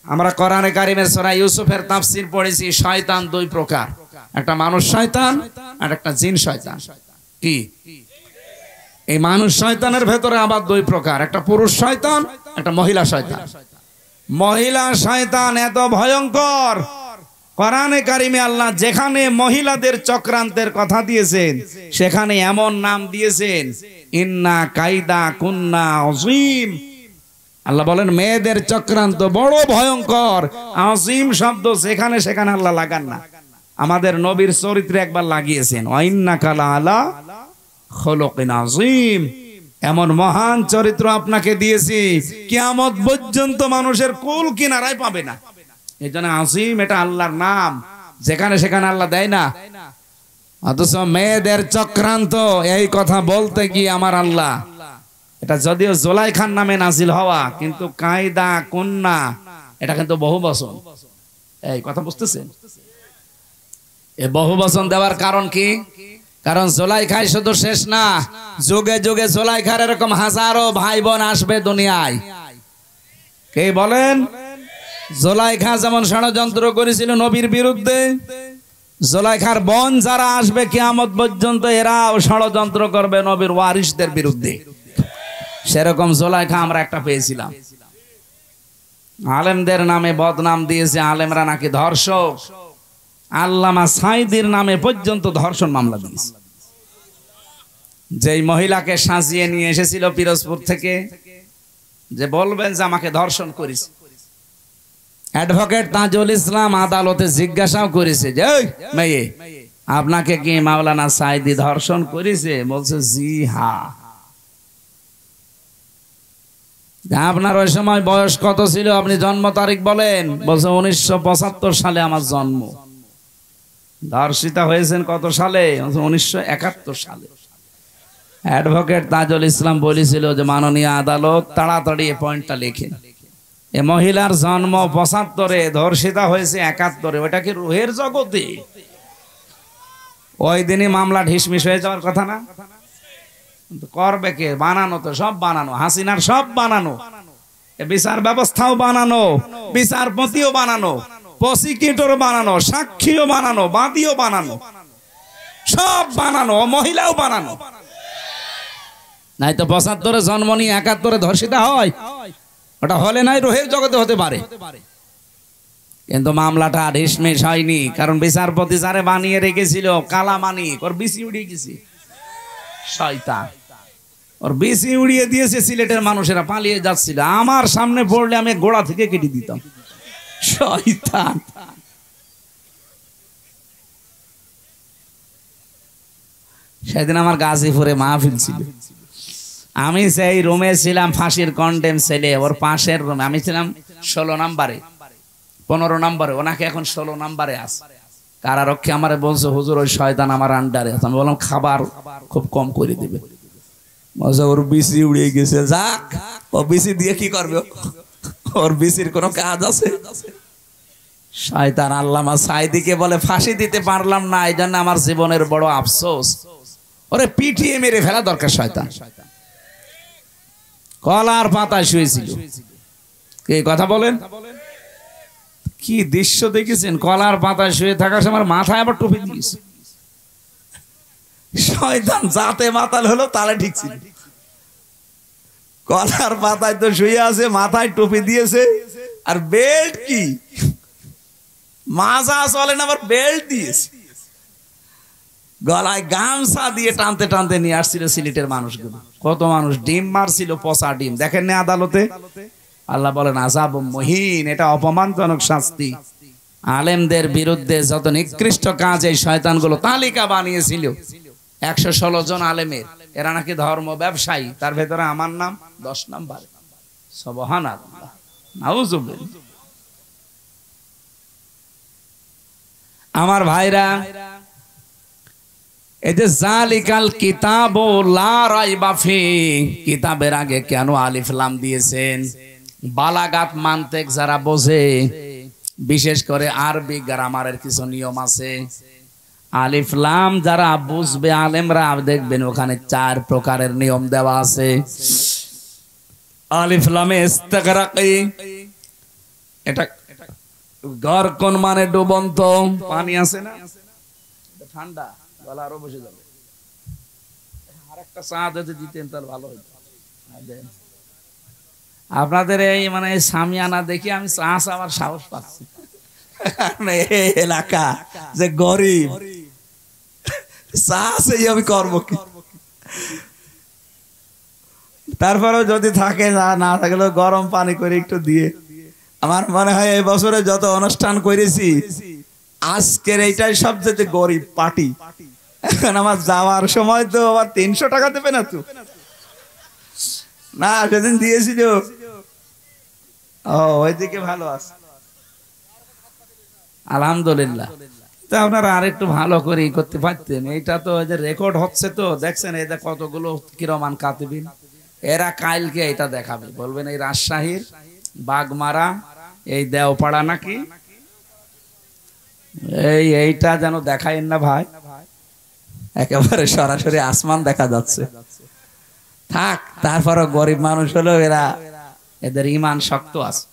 আমরা কোরআনে কারিমের সূরা ইউসুফের তাফসীর পড়েছি, শয়তান 2 প্রকার, একটা মানুষ শয়তান আর একটা জিন শয়তান। কি এই মানুষ শয়তানের ভেতরে আবার 2 প্রকার, একটা পুরুষ শয়তান, একটা মহিলা শয়তান। মহিলা শয়তান এত ভয়ঙ্কর, কোরআনে কারিমে আল্লাহ যেখানে মহিলাদের চক্রান্তের কথা দিয়েছেন সেখানে এমন নাম দিয়েছেন, ইন্না কাইদা কুন্না আযীম। আল্লাহ বলেন মেয়েদের চক্রান্ত বড় ভয়ঙ্কর। আযীম শব্দ সেখানে সেখানে আল্লাহ লাগান না, আমাদের নবীর চরিত্রে একবার লাগিয়েছেন, ওয়াইন্নাকা লাআলা খুলুকিন আযীম। এমন মহান চরিত্র আপনাকে দিয়েছি কিয়ামত পর্যন্ত মানুষের কুল কিনারায় পাবে না। এজন্য আযীম এটা আল্লাহর নাম, যেখানে সেখানে আল্লাহ দেয় না। অথচ মেয়েদের চক্রান্ত এই কথা বলতে গিয়ে আমার আল্লাহ, এটা যদিও জুলাইখার নামে নাজিল হওয়া, কিন্তু কায়দা কন্যা এটা কিন্তু বহু বচন। এই কথা বুঝতেছেন? এই বহু বচন দেওয়ার কারণ কি? কারণ জুলাইখাই শুধু শেষ না, যুগে যুগে জুলাইখার এরকম হাজারো ভাই বোন আসবে দুনিয়ায়। কে বলেন? জুলাইখা যেমন ষড়যন্ত্র করেছিল নবীর বিরুদ্ধে, জুলাইখার বোন যারা আসবে কিয়ামত পর্যন্ত এরাও ষড়যন্ত্র করবে নবীর ওয়ারিসদের বিরুদ্ধে। সেরকম জুলাইখা আমরা একটা পেয়েছিলাম। আলেমদের নামে বদনাম দিয়েছে, আলেমরা নাকি ধর্ষক। আল্লামা সাইদির নামে পর্যন্ত ধর্ষণ মামলা দিয়েছে। যেই মহিলাকে সাজিয়ে নিয়ে এসেছিল পিরোজপুর থেকে, যে বলবেন যে আমাকে ধর্ষণ করেছে, অ্যাডভোকেট তাজুল ইসলাম আদালতে জিজ্ঞাসাও করেছে যে মেয়ে আপনাকে কি মাওলানা সাইদি ধর্ষণ করেছে? বলছে জি হ্যাঁ। আপনার ওই সময় বয়স কত ছিল? আপনি জন্ম তারিখ বলেন। বলছে 1975 সালে আমার জন্ম। ধর্ষিতা হয়েছেন কত সালে? 1971 সালে। অ্যাডভোকেট তাজুল ইসলাম বলেছিল যে মাননীয় আদালত তাড়াতাড়ি এই পয়েন্টটা লেখেন, এ মহিলার জন্ম 75-এ, ধর্ষিতা হয়েছে 71-এ। ওটা কি রুহের জগতে? ওই দিনই মামলা ঢিসমিস হয়ে যাওয়ার কথা না? করবে কে? বানানো তো, সব বানানো, হাসিনার সব বানানো, বিচার ব্যবস্থাও বানানো, বিচারপতিও বানানো, প্রসিকিউটর বানানো, সাক্ষীও বানানো, বাদীও বানানো, সব বানানো, মহিলাও বানানো। নাই তো 75-এ জন্ম নিয়ে 71-এ ধর্ষিতা হয়? ওটা হলে নাই রোহের জগতে হতে পারে, কিন্তু মামলাটা ঢিসমিস হয়নি। কারণ বিচারপতি যারে বানিয়ে রেখেছিল কালামানিক, ওর বিসি উড়িয়ে গেছে। শয়তান, ওর বিসি উড়িয়ে দিয়েছে। সিলেটের মানুষেরা পালিয়ে যাচ্ছিল, আমার সামনে পড়লে আমি গোড়া থেকে কেটে দিতাম। শয়তান। সেদিন আমার গাজীপুরে মাহফিল ছিল, আমি সেই রুমে ছিলাম, ফাঁসির কন্ডেম ছেলে, ওর পাশের রুমে। আমি ছিলাম 16 নম্বরে, 15 নম্বরে, ওনাকে এখন 16 নম্বরে আছে। কারারক্ষী আমারে বলছে হুজুর ওই শয়তান আমার আন্ডারে আছে। আমি বললাম খাবার খুব কম করে দিবে। বলছে ওর বিসি উড়িয়ে গেছে। যাক, ও বিসি দিয়ে কি করবে? ওর বিসির কোনো কাজ আছে? শয়তান। আল্লামা সাইদিকে বলে ফাঁসি দিতে পারলাম না, এই জন্য আমার জীবনের বড় আফসোস। ওরে পিটিয়ে মেরে ফেলা দরকার। শয়তান কলার পাতায় শুয়েছিল। কে কথা বলেন? কি দৃশ্য দেখেছেন? কলার পাতায় শুয়ে থাকার সময় মাথায় আবার টুপি দিয়েছে। শয়তান যাতে মাতাল হলো তালে ঠিক ছিল। কলার পাতায় তো শুয়ে আছে, মাথায় টুপি দিয়েছে, আর বেল্ট কি মাজা চলে না, আবার বেল্ট দিয়েছে। গলায় গামছা দিয়ে টানতে টানতে নিয়ে আসছিল সিলেটের মানুষগুলো। কত মানুষ ডিম মারছিল, পচা ডিম। দেখেন না আদালতে? আল্লাহ বলেন আযাব মুহিন, এটা অপমানজনক শাস্তি। আলেমদের বিরুদ্ধে যত নিকৃষ্ট কাজ এই শয়তানগুলো তালিকা বানিয়েছিল, 116 জন আলেমের, এরা নাকি ধর্ম ব্যবসায়ী। তার ভেতরে আমার নাম 10 নম্বরে। সুবহানাল্লাহ, নাউযুবিল্লাহ। আমার ভাইরা, এই যে জালিকাল কিতাবু লা রাইবা ফি, কিতাবের আগে কেন আলিফ লাম দিয়েছেন? বালাগাত মানতেক যারা বোঝে বিশেষ করে আরবি গ্রামারের কিছু নিয়ম আছে। আলিফ লাম যারা বুঝবে আলেমরা দেখবেন ওখানে 4 প্রকারের নিয়ম দেওয়া আছে। আলিফ লামে ইস্তিগরাকি, এটা গরকন মানে ডুবন্ত পানি আছে না, ঠান্ডা গলা আরো বসে যাবে। আরেকটা চা যদি দিতেন তাহলে ভালো হতো। আপনাদের এই মানে সামিয়ানা দেখি আমি চা চাওয়ার সাহস পাচ্ছি। এলাকা যে গরিব, চা সেই আমি করবো কি? তারপরেও যদি থাকে, না থাকলে গরম পানি করে একটু দিয়ে। আমার মনে হয় এই বছরে যত অনুষ্ঠান করেছি আজকের এইটাই সবচেয়ে গরিব পার্টি। এখন আমার যাওয়ার সময় তো আবার 300 টাকা দেবে না তো? না সেদিন দিয়েছিল। ও ওইদিকে ভালো আছে আলহামদুলিল্লাহ। তো আপনারা আরেকটু ভালো করে করতে পারতেন। এইটা তো যে রেকর্ড হচ্ছে, তো দেখছেন এই কতগুলো কিরমান কাতিবিন, এরা কালকে এটা দেখাবে, বলবেন এই রাজশাহীর বাগমারা, এই দেওপাড়া নাকি এইটা যেন দেখাইন না ভাই, একেবারে সরাসরি আসমান দেখা যাচ্ছে। থাক, তারপরও গরিব মানুষ হলেও এদের ঈমান শক্ত আছে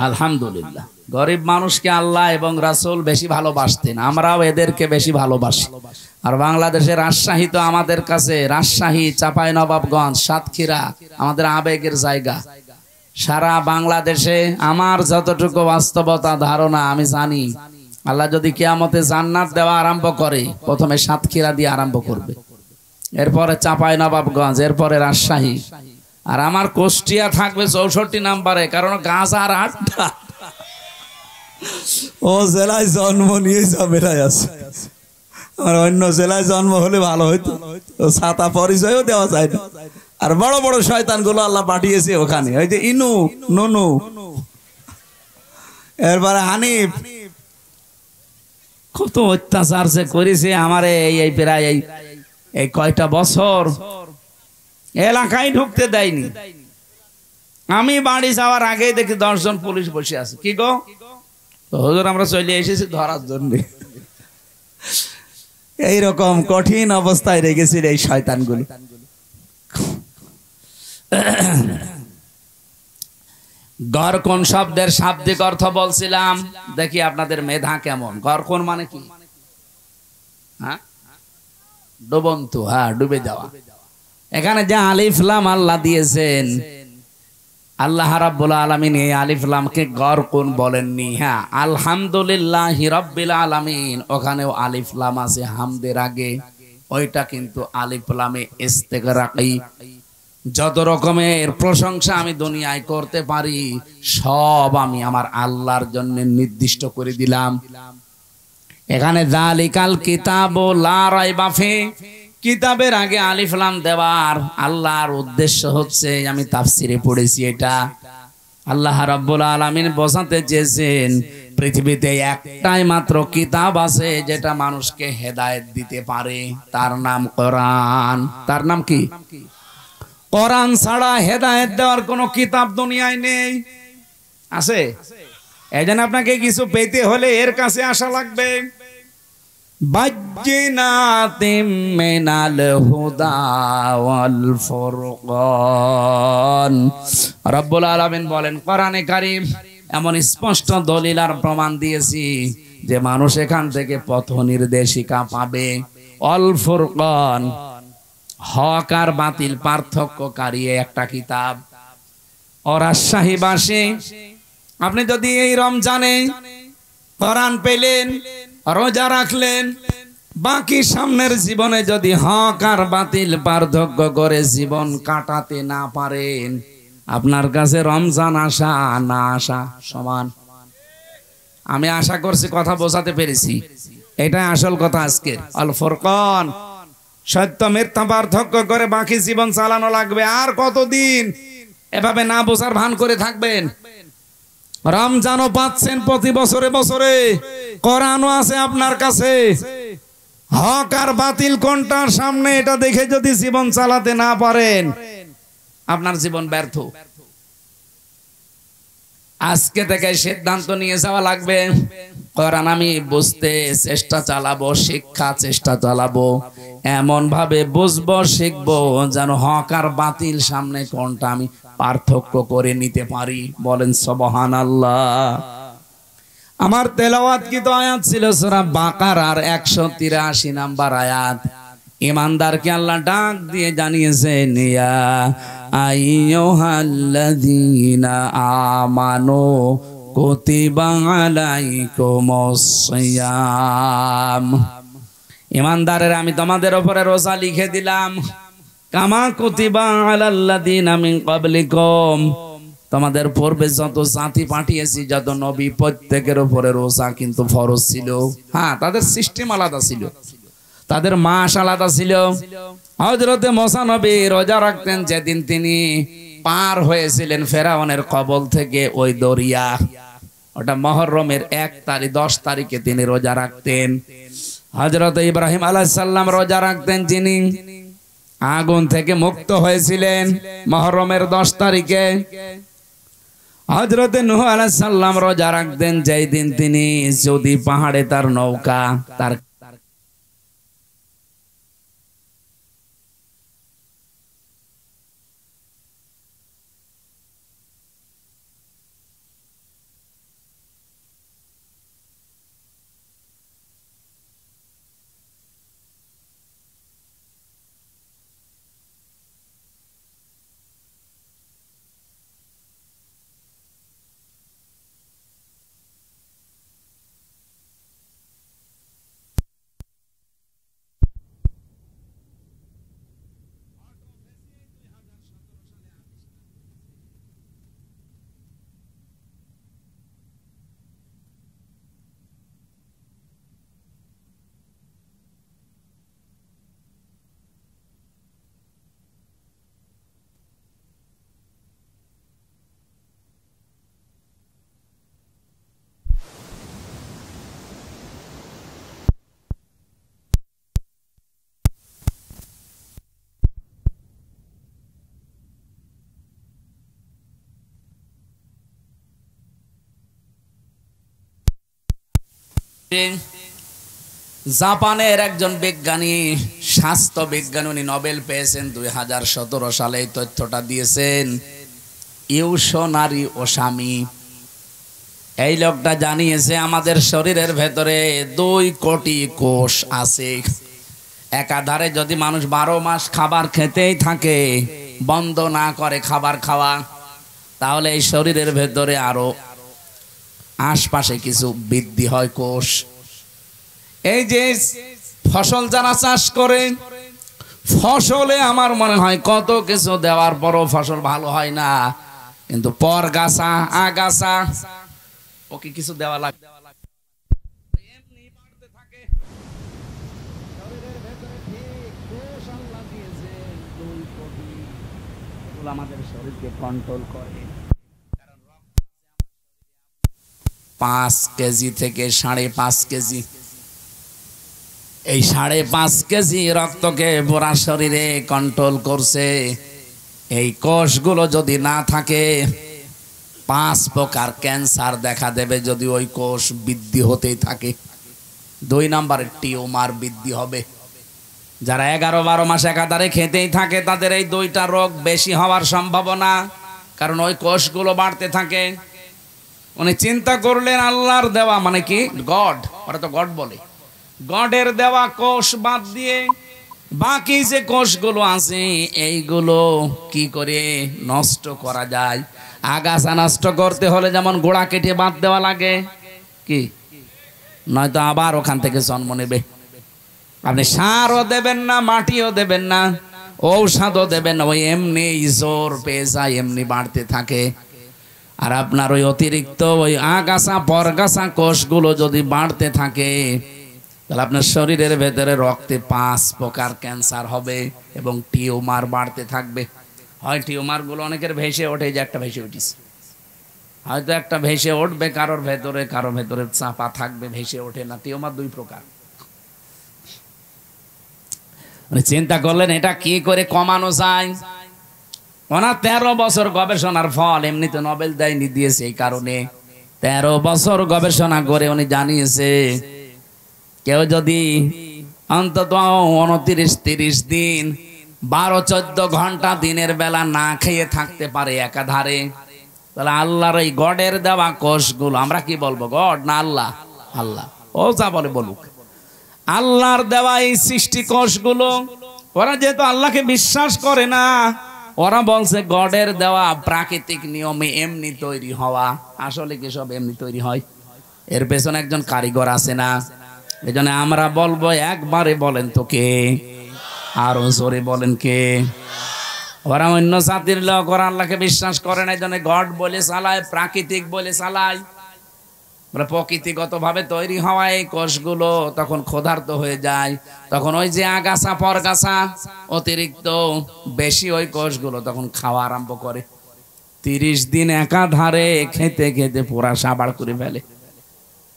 আলহামদুলিল্লাহ। গরিব মানুষকে আল্লাহ এবং রাসূল বেশি ভালোবাসতেন, আমরাও এদেরকে বেশি ভালোবাসি। আর বাংলাদেশের রাজশাহী তো আমাদের কাছে, রাজশাহী, চাঁপাইনবাবগঞ্জ, সাতক্ষীরা আমাদের আবেগের জায়গা। সারা বাংলাদেশে আমার যতটুকু বাস্তবতা ধারণা আমি জানি, আল্লাহ যদি কিয়ামতে জান্নাত দেওয়া আরম্ভ করে প্রথমে সাতক্ষীরা দিয়ে আরম্ভ করবে, এরপরে চাঁপাইনবাবগঞ্জ, এরপরে রাজশাহী, আর আমার কুষ্টিয়া থাকবে 64 নম্বরে, কারণ গাজার আড্ডা। ও জেলায় জন্ম নিয়ে ঝামেলায় আছে। আমার অন্য জেলায় জন্ম হলে ভালো হইতো, ছাতা পরিচয়ও দেওয়া যায় না। আর বড় বড় শয়তান গুলো আল্লাহ পাঠিয়েছে ওখানে, ওই যে ইনু নুনু, এরপরে হানিফ, কত অত্যাচার সে করেছে আমারে। এই প্রায় এই কয়টা বছর এলাকায় ঢুকতে দেয়নি। আমি বাড়ি যাওয়ার আগেই দেখি 10 জন পুলিশ বসে আছে। কি গো হুজুর, আমরা চলে এসেছি ধরার জন্য। এইরকম কঠিন অবস্থায় রেখেছিল এই শয়তানগুলো। গরকন শব্দের শাব্দিক অর্থ বলছিলাম, দেখি আপনাদের মেধা কেমন। গরকন মানে কি? হ্যাঁ, ডুবন্ত, হ্যাঁ ডুবে যাওয়া। এখানে যে আলিফ লাম আল্লাহ দিয়েছেন, আল্লাহ রাব্বুল আলামিন এই আলিফ লামকে গরকন বলেননি। হ্যাঁ, আলহামদুলিল্লাহি রাব্বিল আলামিন, ওখানেও আলিফ লাম আছে হামদের আগে, ওইটা কিন্তু আলিফ লামে ইস্তিগরাকি। যত রকমের প্রশংসা আমি দুনিয়ায় করতে পারি সব আমি আমার আল্লাহর জন্য নির্দিষ্ট করে দিলাম। এখানে যালিকাল কিতাবু লা রাইবা ফি, কিতাবের আগে আলিফ লাম দেওয়ার আল্লাহর উদ্দেশ্য হচ্ছে, আমি তাফসিরে পড়েছি, এটা আল্লাহ রাব্বুল আলামিন বোঝাতে চেয়েছেন পৃথিবীতে একটাই মাত্র কিতাব আছে যেটা মানুষকে হেদায়েত দিতে পারে, তার নাম কোরআন। তার নাম কি? কোরআন ছাড়া হেদায়েত দেওয়ার কোনো কিতাব দুনিয়ায় নেই। আছে? এজন্য আপনাকে কিছু পেতে হলে এর কাছে আসা লাগবে। বাজ্জিনাতিম মিনাল হুদা ওয়াল ফুরকান, রব্বুল আলামিন বলেন কোরআনে কারীম এমন স্পষ্ট দলিল আর প্রমাণ দিয়েছি যে মানুষ এখান থেকে পথ নির্দেশিকা পাবে। অল ফুরকান, হক আর বাতিল পার্থক্যকারী একটা কিতাব। ও রাজশাহীবাসী, আপনি যদি এই রমজানে কোরআন পেলেন, রোজা রাখলেন, বাকি সামনের জীবনে যদি হক আর বাতিল পার্থক্য করে জীবন কাটাতে না পারেন, আপনার কাছে রমজান আসা না আসা সমান। আমি আশা করছি কথা বোঝাতে পেরেছি। এটাই আসল কথা আজকে। আল ফুরকান, সত্য মিথ্যা পার্থক্য করে বাকি জীবন চালানো লাগবে। আর কতদিন এভাবে না বোঝার ভান করে থাকবেন? রমজানও পাচ্ছেন প্রতি বছরে বছরে, কোরআনও আছে আপনার কাছে, হক আর বাতিল কোনটার সামনে এটা দেখে যদি জীবন চালাতে না পারেন, আপনার জীবন ব্যর্থ। আজকে থেকে সিদ্ধান্ত নিয়ে যাওয়া লাগবে, কোরআন আমি বুঝতে চেষ্টা চালাবো, শিক্ষা চেষ্টা চালাবো, এমন ভাবে বুঝবো শিখবো যেন হক আর বাতিল সামনে কোনটা আমি পার্থক্য করে নিতে পারি। বলেন সুবহানাল্লাহ। আমার তেলাওয়াত কি তো আয়াত ছিল সূরা বাকারার 183 নাম্বার আয়াত। ঈমানদারকে আল্লাহ ডাক দিয়ে জানিয়েছেন, ইয়া আইয়ুহাল্লাযীনা আমানু কুতিবা আলাইকুমুস সিয়াম। ঈমানদারের আমি তোমাদের উপরে রোজা লিখে দিলাম, কামা কুতিবা আলাল্লাযীনা মিন ক্বাবলিকুম, তোমাদের পূর্বে যত জাতি পাঠিয়েছি, যত নবী, প্রত্যেকের উপরে রোজা কিন্তু ফরজ ছিল। হ্যাঁ, তাদের সিস্টেম আলাদা ছিল, তাদের মাস আলাদা ছিল। হযরতে মুসা নবী রোজা রাখতেন যেদিন তিনি পার হয়েছিলেন ফেরাউনের কবল থেকে ওই দরিয়া, ওটা মুহররমের 10 তারিখে তিনি রোজা রাখতেন। হযরতে ইব্রাহিম আলাইহিস সালাম রোজা রাখতেন, যিনি আগুন থেকে মুক্ত হয়েছিলেন মুহররমের 10 তারিখে। হযরতে নূহ আলাইহিস সালাম রোজা রাখতেন যেই দিন তিনি যদি পাহাড়ে তার নৌকা তার জাপানের একজন বিজ্ঞানী, স্বাস্থ্য বিজ্ঞানী, উনি নোবেল পেয়েছেন 2017 সালে। এই তথ্যটা দিয়েছেন ইউশোনারি ওসামি। এই লোকটা জানিয়েছে আমাদের শরীরের ভেতরে 2 কোটি কোষ আছে। একাধারে যদি মানুষ 12 মাস খাবার খেতেই থাকে, বন্ধ না করে খাবার খাওয়া, তাহলে এই শরীরের ভেতরে আরো আশপাশে কিছু বৃদ্ধি হয় কোষ। এই যে ফসল যারা চাষ করে, ফসলে আমার মনে হয় কত কিছু দেওয়ার পরও ফসল ভালো হয় না, কিন্তু পরগাছা, আগাছা, ওকে কিছু দেওয়া লাগে, এমনি বাড়তে থাকে। শরীরের ভেতরে ঠিক কোষ আল্লাহ দিয়েছেন 2 কোটি, এগুলো আমাদের শরীরকে কন্ট্রোল করে। 5 কেজি থেকে 5.5 কেজি, এই 5.5 কেজি রক্তকে পুরা শরীরে কন্ট্রোল করছে। এই কোষগুলো যদি না থাকে, 5 প্রকার ক্যান্সার দেখা দেবে যদি ওই কোষ বৃদ্ধি হতেই থাকে। 2 নম্বরে টিউমার বৃদ্ধি হবে। যারা 11-12 মাস একাধারে খেতেই থাকে, তাদের এই 2টা রোগ বেশি হওয়ার সম্ভাবনা, কারণ ওই কোষগুলো বাড়তে থাকে। উনি চিন্তা করলেন আল্লাহর দেওয়া, মানে কি গড, ওরা তো গড বলে, গডের দেওয়া কোষ বাদ দিয়ে বাকি যে কোষগুলো আছে এইগুলো কি করে নষ্ট করা যায়। আগাছা নষ্ট করতে হলে যেমন গোড়া কেটে বাদ দেওয়া লাগে, কি নয়তো আবার ওখান থেকে জন্ম নেবে। আপনি সারও দেবেন না, মাটিও দেবেন না, ঔষধও দেবেন না, ওই এমনি জোর পেয়ে যায়, এমনি বাড়তে থাকে। আর আপনার ওই অতিরিক্ত ওই আগাছা পরগাছা কোষগুলো যদি বাড়তে থাকে, তাহলে আপনার শরীরের ভেতরে রক্তে 5 প্রকার ক্যান্সার হবে এবং টিউমার বাড়তে থাকবে। হয় টিউমার গুলো অনেকের ভেসে ওঠে, যে একটা ভেসে উঠিছে, হয়তো একটা ভেসে উঠবে কারোর ভেতরে, কারোর ভেতরে চাপা থাকবে, ভেসে ওঠে না। টিউমার 2 প্রকার। চিন্তা করলেন এটা কি করে কমানো যায়। ওনার 13 বছর গবেষণার ফল, এমনিতে নোবেল দেয়নি, দিয়েছে এই কারণে 13 বছর গবেষণা করে উনি জানিয়েছে কেউ যদি অন্তত 29-30 দিন 12-14 ঘন্টা দিনের বেলা না খেয়ে থাকতে পারে একাধারে, তাহলে আল্লাহর এই গডের দেওয়া কোষগুলো, আমরা কি বলবো গড না আল্লাহ? আল্লাহ। ও যা বলে বলুক, আল্লাহর দেওয়া এই সৃষ্টি কোষগুলো, ওরা যেহেতু আল্লাহকে বিশ্বাস করে না, ওরা বলছে গডের দেওয়া প্রাকৃতিক নিয়মে এমনি তৈরি হওয়া। আসলে কি সব এমনি তৈরি হয়? এর পেছনে একজন কারিগর আছে না? এজন্য আমরা বলবো, একবারে বলেন তো কে? আরো জোরে বলেন কে? ওরা অন্য জাতির লোক, ওরা আল্লাহকে বিশ্বাস করে না, এই জন্য গড বলে চালায়, প্রাকৃতিক বলে চালায়। প্রকৃতিগত ভাবে তৈরি হওয়া এই কোষগুলো তখন ক্ষুধার্ত হয়ে যায়, তখন ওই যে আগাছা পরগাছা অতিরিক্ত বেশি ওই কোষগুলো তখন খাওয়া আরম্ভ করে। 30 দিন একাধারে খেতে খেতে পুরা সাবাড় করে ফেলে,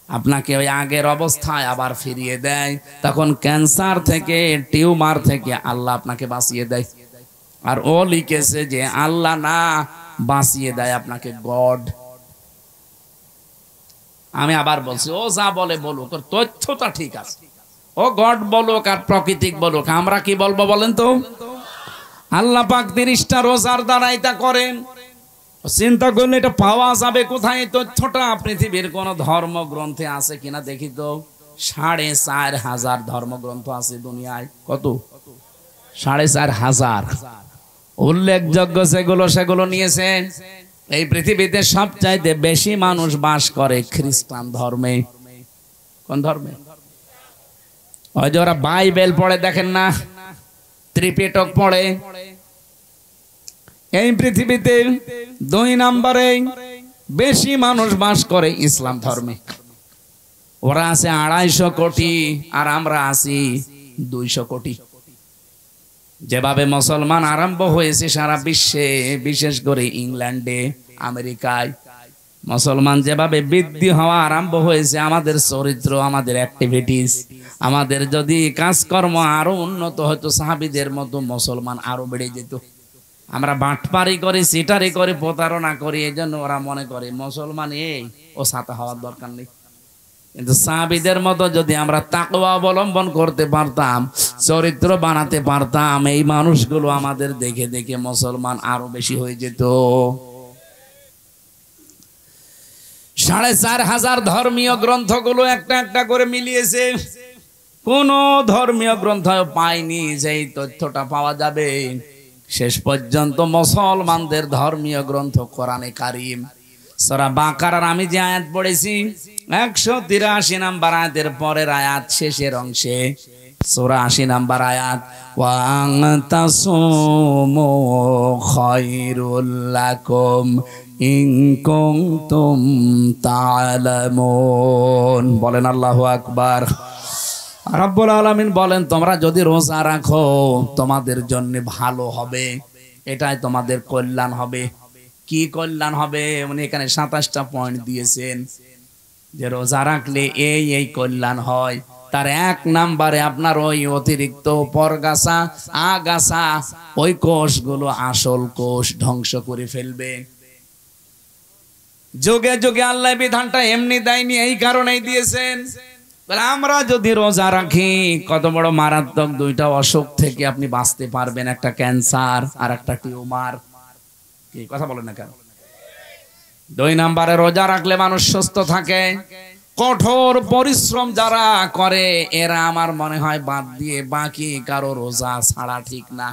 আপনাকে ওই আগের অবস্থায় আবার ফিরিয়ে দেয়। তখন ক্যান্সার থেকে, টিউমার থেকে আল্লাহ আপনাকে বাঁচিয়ে দেয়। আর ও লিখেছে যে আল্লাহ না বাঁচিয়ে দেয় আপনাকে গড। আমি আবার বলছি, ও যা বলে বলুক, ওর তথ্যটা ঠিক আছে। ও গড বলুক আর প্রাকৃতিক বলুক, আমরা কি বলবো বলেন তো? আল্লাহ পাক 30টা রোজার দ্বারা এটা করেন। চিন্তা করলে এটা পাওয়া যাবে কোথায়? এই তথ্যটা পৃথিবীর কোন ধর্মগ্রন্থে আছে কিনা দেখি তো। 4500 ধর্মগ্রন্থ আছে দুনিয়ায়। কত? 4500। উল্লেখযোগ্য সেগুলো নিয়েছেন। এই পৃথিবীতে সবচাইতে বেশি মানুষ বাস করে খ্রিস্টান ধর্মে। কোন ধর্মে? ওই যে ওরা বাইবেল পড়ে, দেখেন না, ত্রিপিটক পড়ে। এই পৃথিবীতে 2 নম্বরে বেশি মানুষ বাস করে ইসলাম ধর্মে। ওরা আছে 250 কোটি আর আমরা আছি 200 কোটি। যেভাবে মুসলমান আরম্ভ হয়েছে সারা বিশ্বে, বিশেষ করে ইংল্যান্ডে, আমেরিকায়, মুসলমান যেভাবে বৃদ্ধি হওয়া আরম্ভ হয়েছে, আমাদের চরিত্র, আমাদের অ্যাক্টিভিটিস, আমাদের যদি কাজকর্ম আরো উন্নত হতো সাহাবীদের মতো, মুসলমান আরো বেড়ে যেত। আমরা বাটপারি করি, সিটারি করি, প্রতারণা করি, এই জন্য ওরা মনে করে মুসলমান এই ও ছাতা হওয়ার দরকার নেই। কিন্তু সাহাবীদের মতো যদি আমরা তাকওয়া অবলম্বন করতে পারতাম, চরিত্র বানাতে পারতাম, এই মানুষগুলো আমাদের দেখে দেখে মুসলমান আরো বেশি হয়ে যেত। 4500 ধর্মীয় গ্রন্থগুলো একটা একটা করে মিলিয়েছে। কোন ধর্মীয় গ্রন্থ পাইনি যে এই তথ্যটা পাওয়া যাবে। শেষ পর্যন্ত মুসলমানদের ধর্মীয় গ্রন্থ কোরআনে কারীম, সূরা বাকারার আমি যে আয়াত পড়েছি 183 নম্বর আয়াতের পরের আয়াত শেষের অংশে, সূরা 80 নম্বর আয়াত, ওয়া আনতাসুমু খায়রুল লাকুম ইন কুনতুম তা'লামুন। বলেন আল্লাহু আকবার। রব্বুল আলামিন বলেন, তোমরা যদি রোজা রাখো তোমাদের জন্য ভালো হবে, এটাই তোমাদের কল্যাণ হবে। কি কল্যাণ হবে? উনি এখানে 27টা পয়েন্ট দিয়েছেন যে রোজা রাখলে এই কল্যাণ হয়। তার 1 নম্বরে আপনার ওই অতিরিক্ত পরগাছা, আগাছা, ওই কোষগুলো আসল কোষ ধ্বংস করে ফেলবে। যুগে যুগে আল্লাহ বিধানটা এমনি দেয়নি, এই কারণেই দিয়েছেন। আমরা যদি রোজা রাখি, কত বড় মারাত্মক 2টা অসুখ থেকে আপনি বাঁচতে পারবেন, একটা ক্যান্সার আর একটা টিউমার। কি কথা বলেন না কেন? 2 নম্বরে রোজা রাখলে মানুষ সুস্থ থাকে। কঠোর পরিশ্রম যারা করে এরা আমার মনে হয় বাদ দিয়ে বাকি কারো রোজা ছাড়া ঠিক না।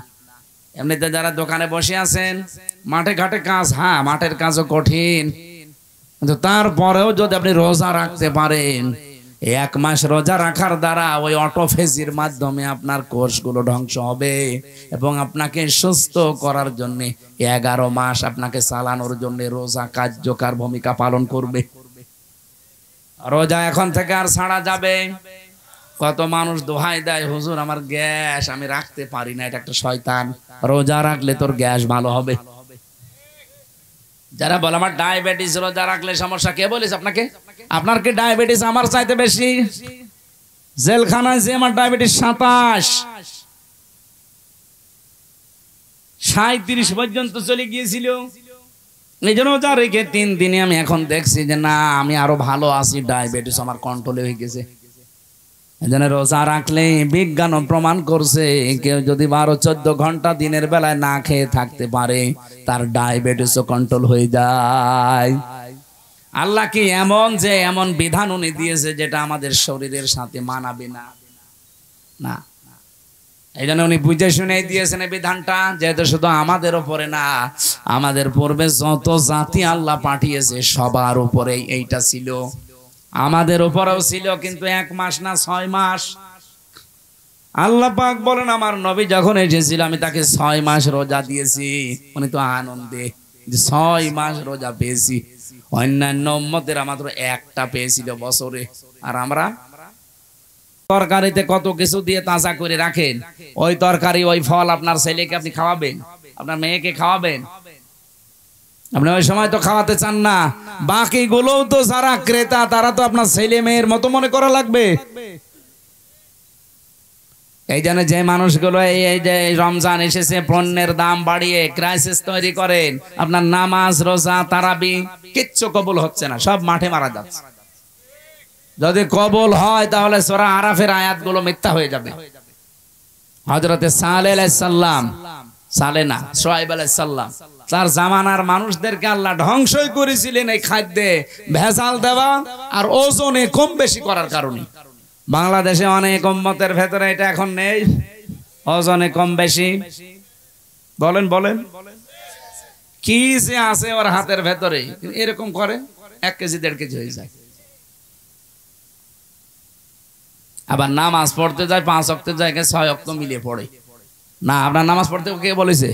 এমনিতে যারা দোকানে বসে আছেন, মাঠে ঘাটে কাজ, হ্যাঁ মাঠের কাজও কঠিন, কিন্তু তারপরেও যদি আপনি রোজা রাখতে পারেন, 1 মাস রোজা রাখার দ্বারা ওই অটোফেজির মাধ্যমে আপনার কোষগুলো ধ্বংস হবে এবং আপনাকে সুস্থ করার জন্য 11 মাস আপনাকে চালানোর জন্য রোজা কার্যকর ভূমিকা পালন করবে। রোজা এখন থেকে আর ছাড়া যাবে। কত মানুষ দোহাই দেয়, হুজুর আমার গ্যাস, আমি রাখতে পারি না, এটা একটা শয়তান। রোজা রাখলে তোর গ্যাস ভালো হবে। যারা বলে আমার ডায়াবেটিস, রোজা রাখলে সমস্যা, কে বলেছে আপনাকে? আপনার কি ডায়াবেটিস আমার চাইতে বেশি? জেলখানায় যে আমার ডায়াবেটিস 27। 37 পর্যন্ত চলে গিয়েছিল। এই জন্য রোজা রেখে 3 দিনে আমি এখন দেখছি যে না, আমি আরো ভালো আছি, ডায়াবেটিস আমার কন্ট্রোলে হয়ে গেছে। এই জন্য রোজা রাখলে বিজ্ঞান প্রমাণ করছে কেউ যদি 12-14 ঘন্টা দিনের বেলায় না খেয়ে থাকতে পারে তার ডায়াবেটিসও কন্ট্রোল হয়ে যায়। আল্লাহ কি এমন যে এমন বিধান উনি দিয়েছে যেটা আমাদের শরীরের সাথে মানাবে না? না, এই জন্য উনি বুঝে শুনে দিয়েছেন এই বিধানটা, যেহেতু শুধু আমাদের উপরে না, আমাদের পূর্বে যত জাতি আল্লাহ পাঠিয়েছে সবার উপরে এইটা ছিল, আমাদের উপরেও ছিল, কিন্তু 1 মাস না 6 মাস। আল্লাহ পাক বলেন আমার নবী যখন এসেছিল আমি তাকে 6 মাস রোজা দিয়েছি। উনি তো আনন্দে যে 6 মাস রোজা পেয়েছি। অন্যান্য উম্মতেরা মাত্র 1টা পেয়েছিল বছরে। আর আমরা তরকারিতে কত কিছু দিয়ে তাজা করে রাখেন, ওই তরকারি ওই ফল আপনার ছেলেকে আপনি খাওয়াবেন, আপনার মেয়েকে খাওয়াবেন, আপনি ওই সময় তো খাওয়াতে চান না। বাকি গুলোও তো যারা ক্রেতা তারা তো আপনার ছেলে মেয়ের মতো মনে করা লাগবে। এই জন্য যে মানুষগুলো এই যে রমজান এসেছে পণ্যের দাম বাড়িয়ে ক্রাইসিস তৈরি করেন, আপনার নামাজ রোজা তারাবি কিচ্ছু কবুল হচ্ছে না, সব মাঠে মারা যাচ্ছে। যদি কবুল হয় তাহলে সূরা আরাফের আয়াতগুলো মিথ্যা হয়ে যাবে। হযরতে সালেহ আলাইহিস সালাম, সালেহ না শুআয়ব আলাইহিস সালাম, তার জামানার মানুষদেরকে আল্লাহ ধ্বংসই করেছিলেন এই খাদ্যে ভেজাল দেওয়া আর ওজনে কম বেশি করার কারণে। বাংলাদেশে অনেক উম্মতের ভেতরে এটা এখন নেই, ওজনে কম বেশি। বলেন বলেন কি যে আছে ওর হাতের ভেতরে, এরকম করে 1 কেজি 1.5 কেজি হয়ে যায়। আবার নামাজ পড়তে যায় 5 ওয়াক্তের জায়গায় 6 ওয়াক্ত মিলিয়ে পড়ে না। আপনার নামাজ পড়তে কে বলেছে?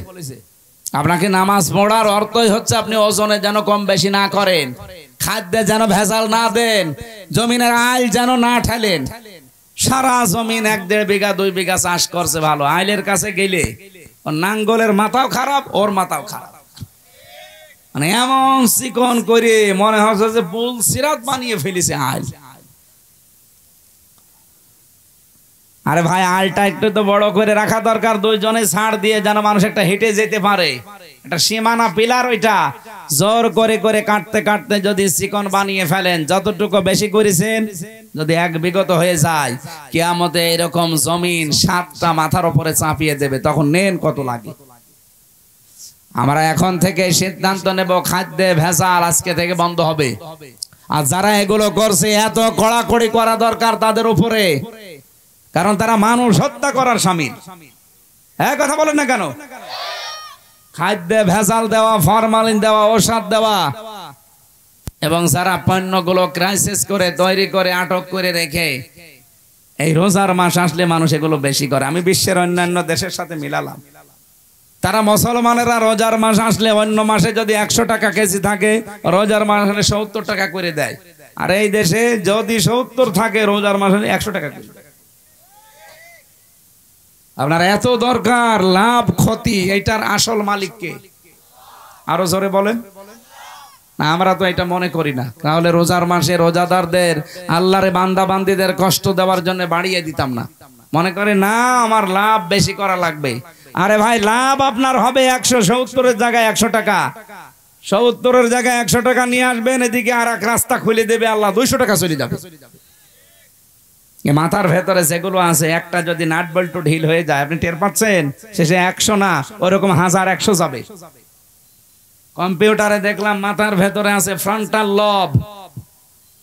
আপনাকে নামাজ পড়ার অর্থই হচ্ছে আপনি ওজনে যেন কম বেশি না করেন, খাদ্যে যেন ভেজাল না দেন, জমিনের আইল যেন না ঠেলেন। সারা জমিন 1-1.5 বিঘা 2 বিঘা চাষ করছে ভালো, আইলের কাছে গেলে ওর নাঙ্গলের মাথাও খারাপ, ওর মাথাও খারাপ, মানে এমন চিকন করে মনে হচ্ছে যে পুল সিরাত বানিয়ে ফেলেছে আইল। আরে ভাই, আলটা একটু তো বড় করে রাখা দরকার, 2 জনে ছাড় দিয়ে যেন মানুষ একটা হেঁটে যেতে পারে, একটা সীমানা পিলার, ওইটা জোর করে করে কাটতে কাটতে যদি চিকন বানিয়ে ফেলেন, যতটুকু বেশি করেছেন যদি 1 বিগত হয়ে যায়, কিয়ামতে এরকম জমিন 7টা মাথার উপরে চাপিয়ে দেবে, তখন নেন কত লাগে। আমরা এখন থেকে সিদ্ধান্ত নেব খাদ্যে ভেজাল আজকে থেকে বন্ধ হবে। আর যারা এগুলো করছে এত কড়াকড়ি করা দরকার তাদের উপরে, কারণ তারা মানুষ হত্যা করার শামিল। হ্যাঁ, কথা বলেন না কেন? খাদ্যে ভেজাল দেওয়া, ফরমালিন দেওয়া, ঔষধ দেওয়া, এবং যারা পণ্যগুলো ক্রাইসিস করে তৈরি করে আটক করে রেখে এই রোজার মাস আসলে মানুষ এগুলো বেশি করে। আমি বিশ্বের অন্যান্য দেশের সাথে মিলালাম, তারা মুসলমানেরা রোজার মাস আসলে অন্য মাসে যদি 100 টাকা কেজি থাকে, রোজার মাস হলে 70 টাকা করে দেয়। আর এই দেশে যদি 70 থাকে, রোজার মাস হলে 100 টাকা করে। আপনার এত দরকার লাভ ক্ষতি, এইটার আসল মালিককে আরো জোরে বলেন না। আমরা তো এটা মনে করি না, তাহলে রোজার মাসে রোজাদারদের আল্লাহরে বান্দা বান্দীদের কষ্ট দেওয়ার জন্য বাড়িয়ে দিতাম না। মনে করে না আমার লাভ বেশি করা লাগবে। আরে ভাই, লাভ আপনার হবে 170-এর জায়গায় 100 টাকা, 70-এর জায়গায় 100 টাকা নিয়ে আসবেন, এদিকে আর এক রাস্তা খুলে দেবে আল্লাহ, 200 টাকা চলে যাবে। মাথার ভেতরে যেগুলো আছে, একটা যদি নাট বল্টু ঢিল হয়ে যায়, আপনি টের পাচ্ছেন, শেষে 100 না ওরকম 1000-100 যাবে। কম্পিউটারে দেখলাম মাথার ভেতরে আছে ফ্রন্টাল লব,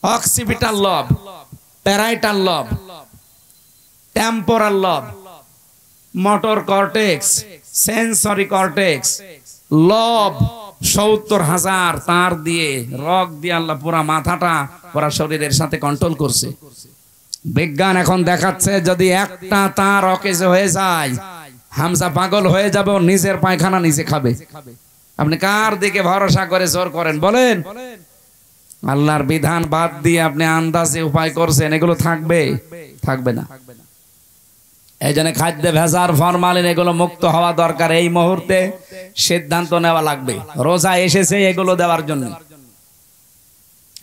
অক্সিপিটাল লব, প্যারাইটাল লব, টেম্পোরাল লব, মোটর কর্টেক্স, সেন্সরি কর্টেক্স, লব 70,000 তার দিয়ে রক দিয়ে আল্লাহ পুরা মাথাটা পুরা শরীরের সাথে কন্ট্রোল করছে। বিজ্ঞান এখন দেখাচ্ছে যদি একটা তার অকেজ হয়ে যায়, হামজা পাগল হয়ে যাবে, নিজের পায়খানা নিজে খাবে। আপনি কার দিকে ভরসা করে জোর করেন বলেন? আল্লাহর বিধান বাদ দিয়ে আপনি আন্দাজে উপায় করছেন, এগুলো থাকবে? থাকবে না। এই জন্য খাদ্যে ভেজাল, ফরমালিন এগুলো মুক্ত হওয়া দরকার। এই মুহূর্তে সিদ্ধান্ত নেওয়া লাগবে। রোজা এসেছে এগুলো দেওয়ার জন্য।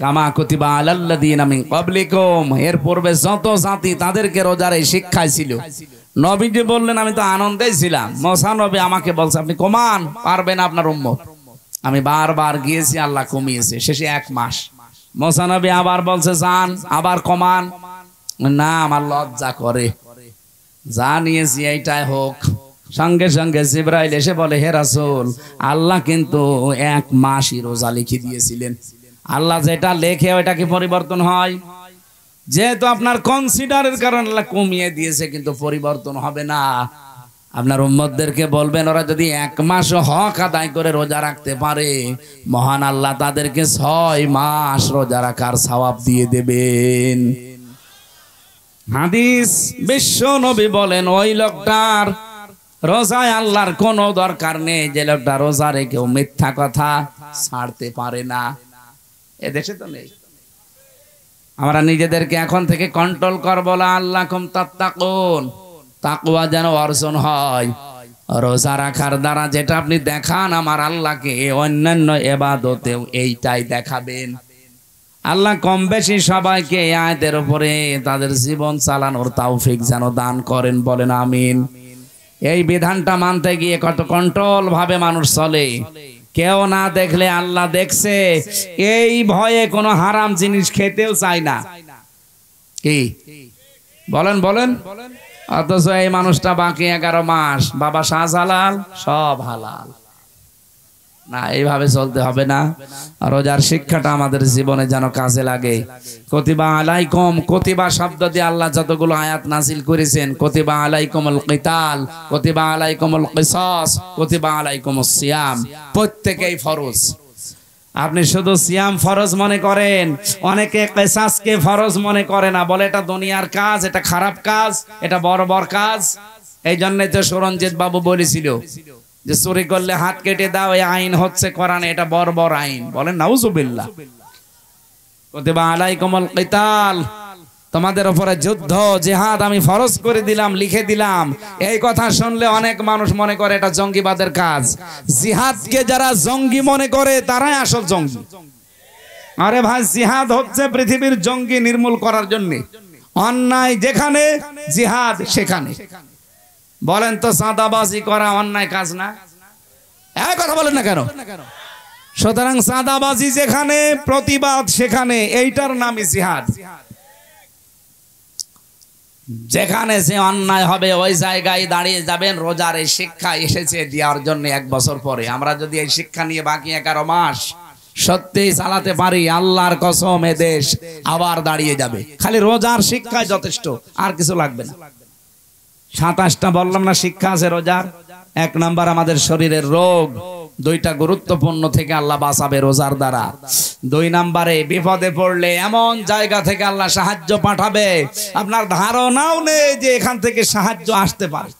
কামা কুতিবা আলাল্লাযীনা মিন ক্বাবলিকুম, এর পূর্বে যত জাতি তাদেরকে রোজার এই শিক্ষায় ছিল। নবীজি বললেন আমি তো আনন্দেই ছিলাম। মুসা নবী আমাকে বলছে আপনি কমান, পারবেন আপনার উম্মত। আমি বারবার গিয়েছি, আল্লাহ কমিয়েছে, শেষে 1 মাস। মুসা নবী আবার বলছে যান, আবার কমান, না আমার লজ্জা করে, যা নিয়েছি এইটাই হোক। সঙ্গে সঙ্গে জিবরাইল এসে বলে হে রাসূল, আল্লাহ কিন্তু 1 মাসই রোজা লিখে দিয়েছিলেন। আল্লাহ যেটা লেখে ওইটা কি পরিবর্তন হয়? যেহেতু আপনার কনসিডারের কারণে আল্লাহ কমিয়ে দিয়েছে, কিন্তু পরিবর্তন হবে না। আপনার উম্মতদেরকে বলবেন ওরা যদি 1 মাস হক আদায় করে রোজা রাখতে পারে, মহান আল্লাহ তাদেরকে 6 মাস রোজা রাখার সওয়াব দিয়ে দেবেন। হাদিস, বিশ্ব নবী বলেন ওই লোকটার রোজায় আল্লাহর কোনো দরকার নেই যে লোকটা রোজা রেখেও মিথ্যা কথা ছাড়তে পারে না। এদেশে তো নেই। আমরা নিজেদেরকে এখন থেকে কন্ট্রোল করব, আল্লাকুম তাত্তাকুন, তাকওয়া যেন অর্জন হয়। রোজা রাখার দ্বারা যেটা আপনি দেখান আমার আল্লাহকে, অন্যান্য ইবাদতেও এইটাই দেখাবেন। আল্লাহ কম বেশি সবাইকে এই আয়াতের উপরে তাদের জীবন চালানোর তৌফিক যেন দান করেন, বলেন আমিন। এই বিধানটা মানতে গিয়ে কত কন্ট্রোল ভাবে মানুষ চলে। কেউ না দেখলে আল্লাহ দেখছে, এই ভয়ে কোনো হারাম জিনিস খেতেও চায় না। কি বলেন বলেন? অথচ এই মানুষটা বাকি 11 মাস বাবা শাহজালাল সব হালাল। না, এইভাবে চলতে হবে না। রোজার শিক্ষাটা আমাদের জীবনে যেন কাজে লাগে। কুতিবা আলাইকুম, কুতিবা শব্দ দিয়ে আল্লাহ যতগুলো আয়াত নাযিল করেছেন, কুতিবা আলাইকুমুল কিতাল, কুতিবা আলাইকুমুল কিসাস, কুতিবা আলাইকুমুস সিয়াম, প্রত্যেকই ফরজ। আপনি শুধু সিয়াম ফরজ মনে করেন, অনেকে কিসাসকে ফরজ মনে করে না, বলে এটা দুনিয়ার কাজ, এটা খারাপ কাজ, এটা বর্বর কাজ। এই জন্যই তো সুরঞ্জিত বাবু বলেছিল যে চুরি করলে হাত কেটে দাও, এই আইন হচ্ছে কোরআনে, এটা বর্বর আইন। বলেন নাউজুবিল্লাহ। কুতিবা আলাইকুমুল কিতাল, তোমাদের উপরে যুদ্ধ জিহাদ আমি ফরজ করে দিলাম, লিখে দিলাম। এই কথা শুনলে অনেক মানুষ মনে করে এটা জঙ্গিবাদের কাজ। জিহাদকে যারা জঙ্গি মনে করে তারাই আসল জঙ্গি। আরে ভাই, জিহাদ হচ্ছে পৃথিবীর জঙ্গি নির্মূল করার জন্য। অন্যায় যেখানে, জিহাদ সেখানে। বলেন তো চাঁদাবাজি করা অন্যায় কাজ না? এই কথা বলেন না কেন? সুতরাং চাঁদাবাজি যেখানে, প্রতিবাদ সেখানে, এইটার নামই জিহাদ। যেখানে যে অন্যায় হবে ওই জায়গায় দাঁড়িয়ে যাবেন। রোজার এই শিক্ষা এসেছে দেওয়ার জন্য 1 বছর পরে। আমরা যদি এই শিক্ষা নিয়ে বাকি 11 মাস সত্যি চালাতে পারি, আল্লাহর কসম এ দেশ আবার দাঁড়িয়ে যাবে। খালি রোজার শিক্ষায় যথেষ্ট, আর কিছু লাগবে না। 27টা বললাম না শিক্ষা আছে রোজার। 1 নাম্বার আমাদের শরীরের রোগ 2টা গুরুত্বপূর্ণ থেকে আল্লাহ বাঁচাবে রোজার দ্বারা। 2 নাম্বারে বিপদে পড়লে এমন জায়গা থেকে আল্লাহ সাহায্য পাঠাবে আপনার ধারণাও নেই যে এখান থেকে সাহায্য আসতে পারে।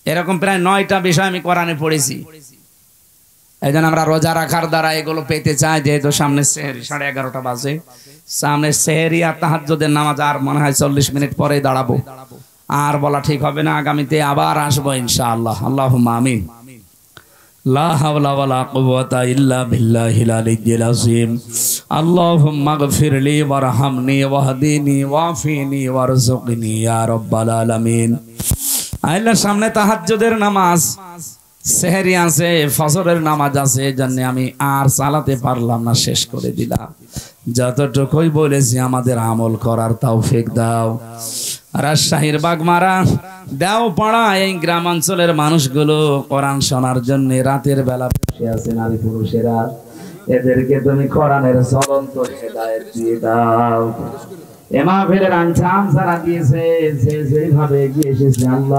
এরকম প্রায় 9টা বিষয় আমি কোরআনে পড়েছি। এই জন্য আমরা রোজা রাখার দ্বারা এগুলো পেতে চাই। যেহেতু সামনে সেহরি, 11:30 বাজে, সামনে সেহরি আর তাহাজ্জুদের নামাজ আর মনে হয় 40 মিনিট পরে দাঁড়াবো। আর বলা ঠিক হবে না, আগামীতে আবার আসবো ইনশাআল্লাহ। আল্লাহুম্মা আমিন। লা হাওলা ওয়ালা কুওয়াতা ইল্লা বিল্লাহিল আলিয়্যিল আযীম। আল্লাহুম্মা গফিরলি ওয়ারহামনি ওয়াহদিনি ওয়াফিনি ওয়ারযুকনি ইয়া রাব্বাল আলামিন। আল্লাহ, সামনে তাহাজ্জুদের নামাজ, সেহরি আছে, ফজরের নামাজ আছে, এজন্য আমি আর চালাতে পারলাম না, শেষ করে দিলাম। যতটুকুই বলেছি আমাদের আমল করার তৌফিক দাও। রাজশাহীর বাগমারা, দেওপাড়া, এই গ্রামাঞ্চলের মানুষগুলো কোরআন শোনার জন্য রাতের বেলা বসে আছে, নারী পুরুষেরা, এদেরকে তুমি কোরআনের জ্বলন্ত হেদায়েত দিয়ে দাও। এ মাহফিলের আঞ্জাম যারা দিয়েছে, যে যেভাবে এগিয়ে এসেছে আল্লাহ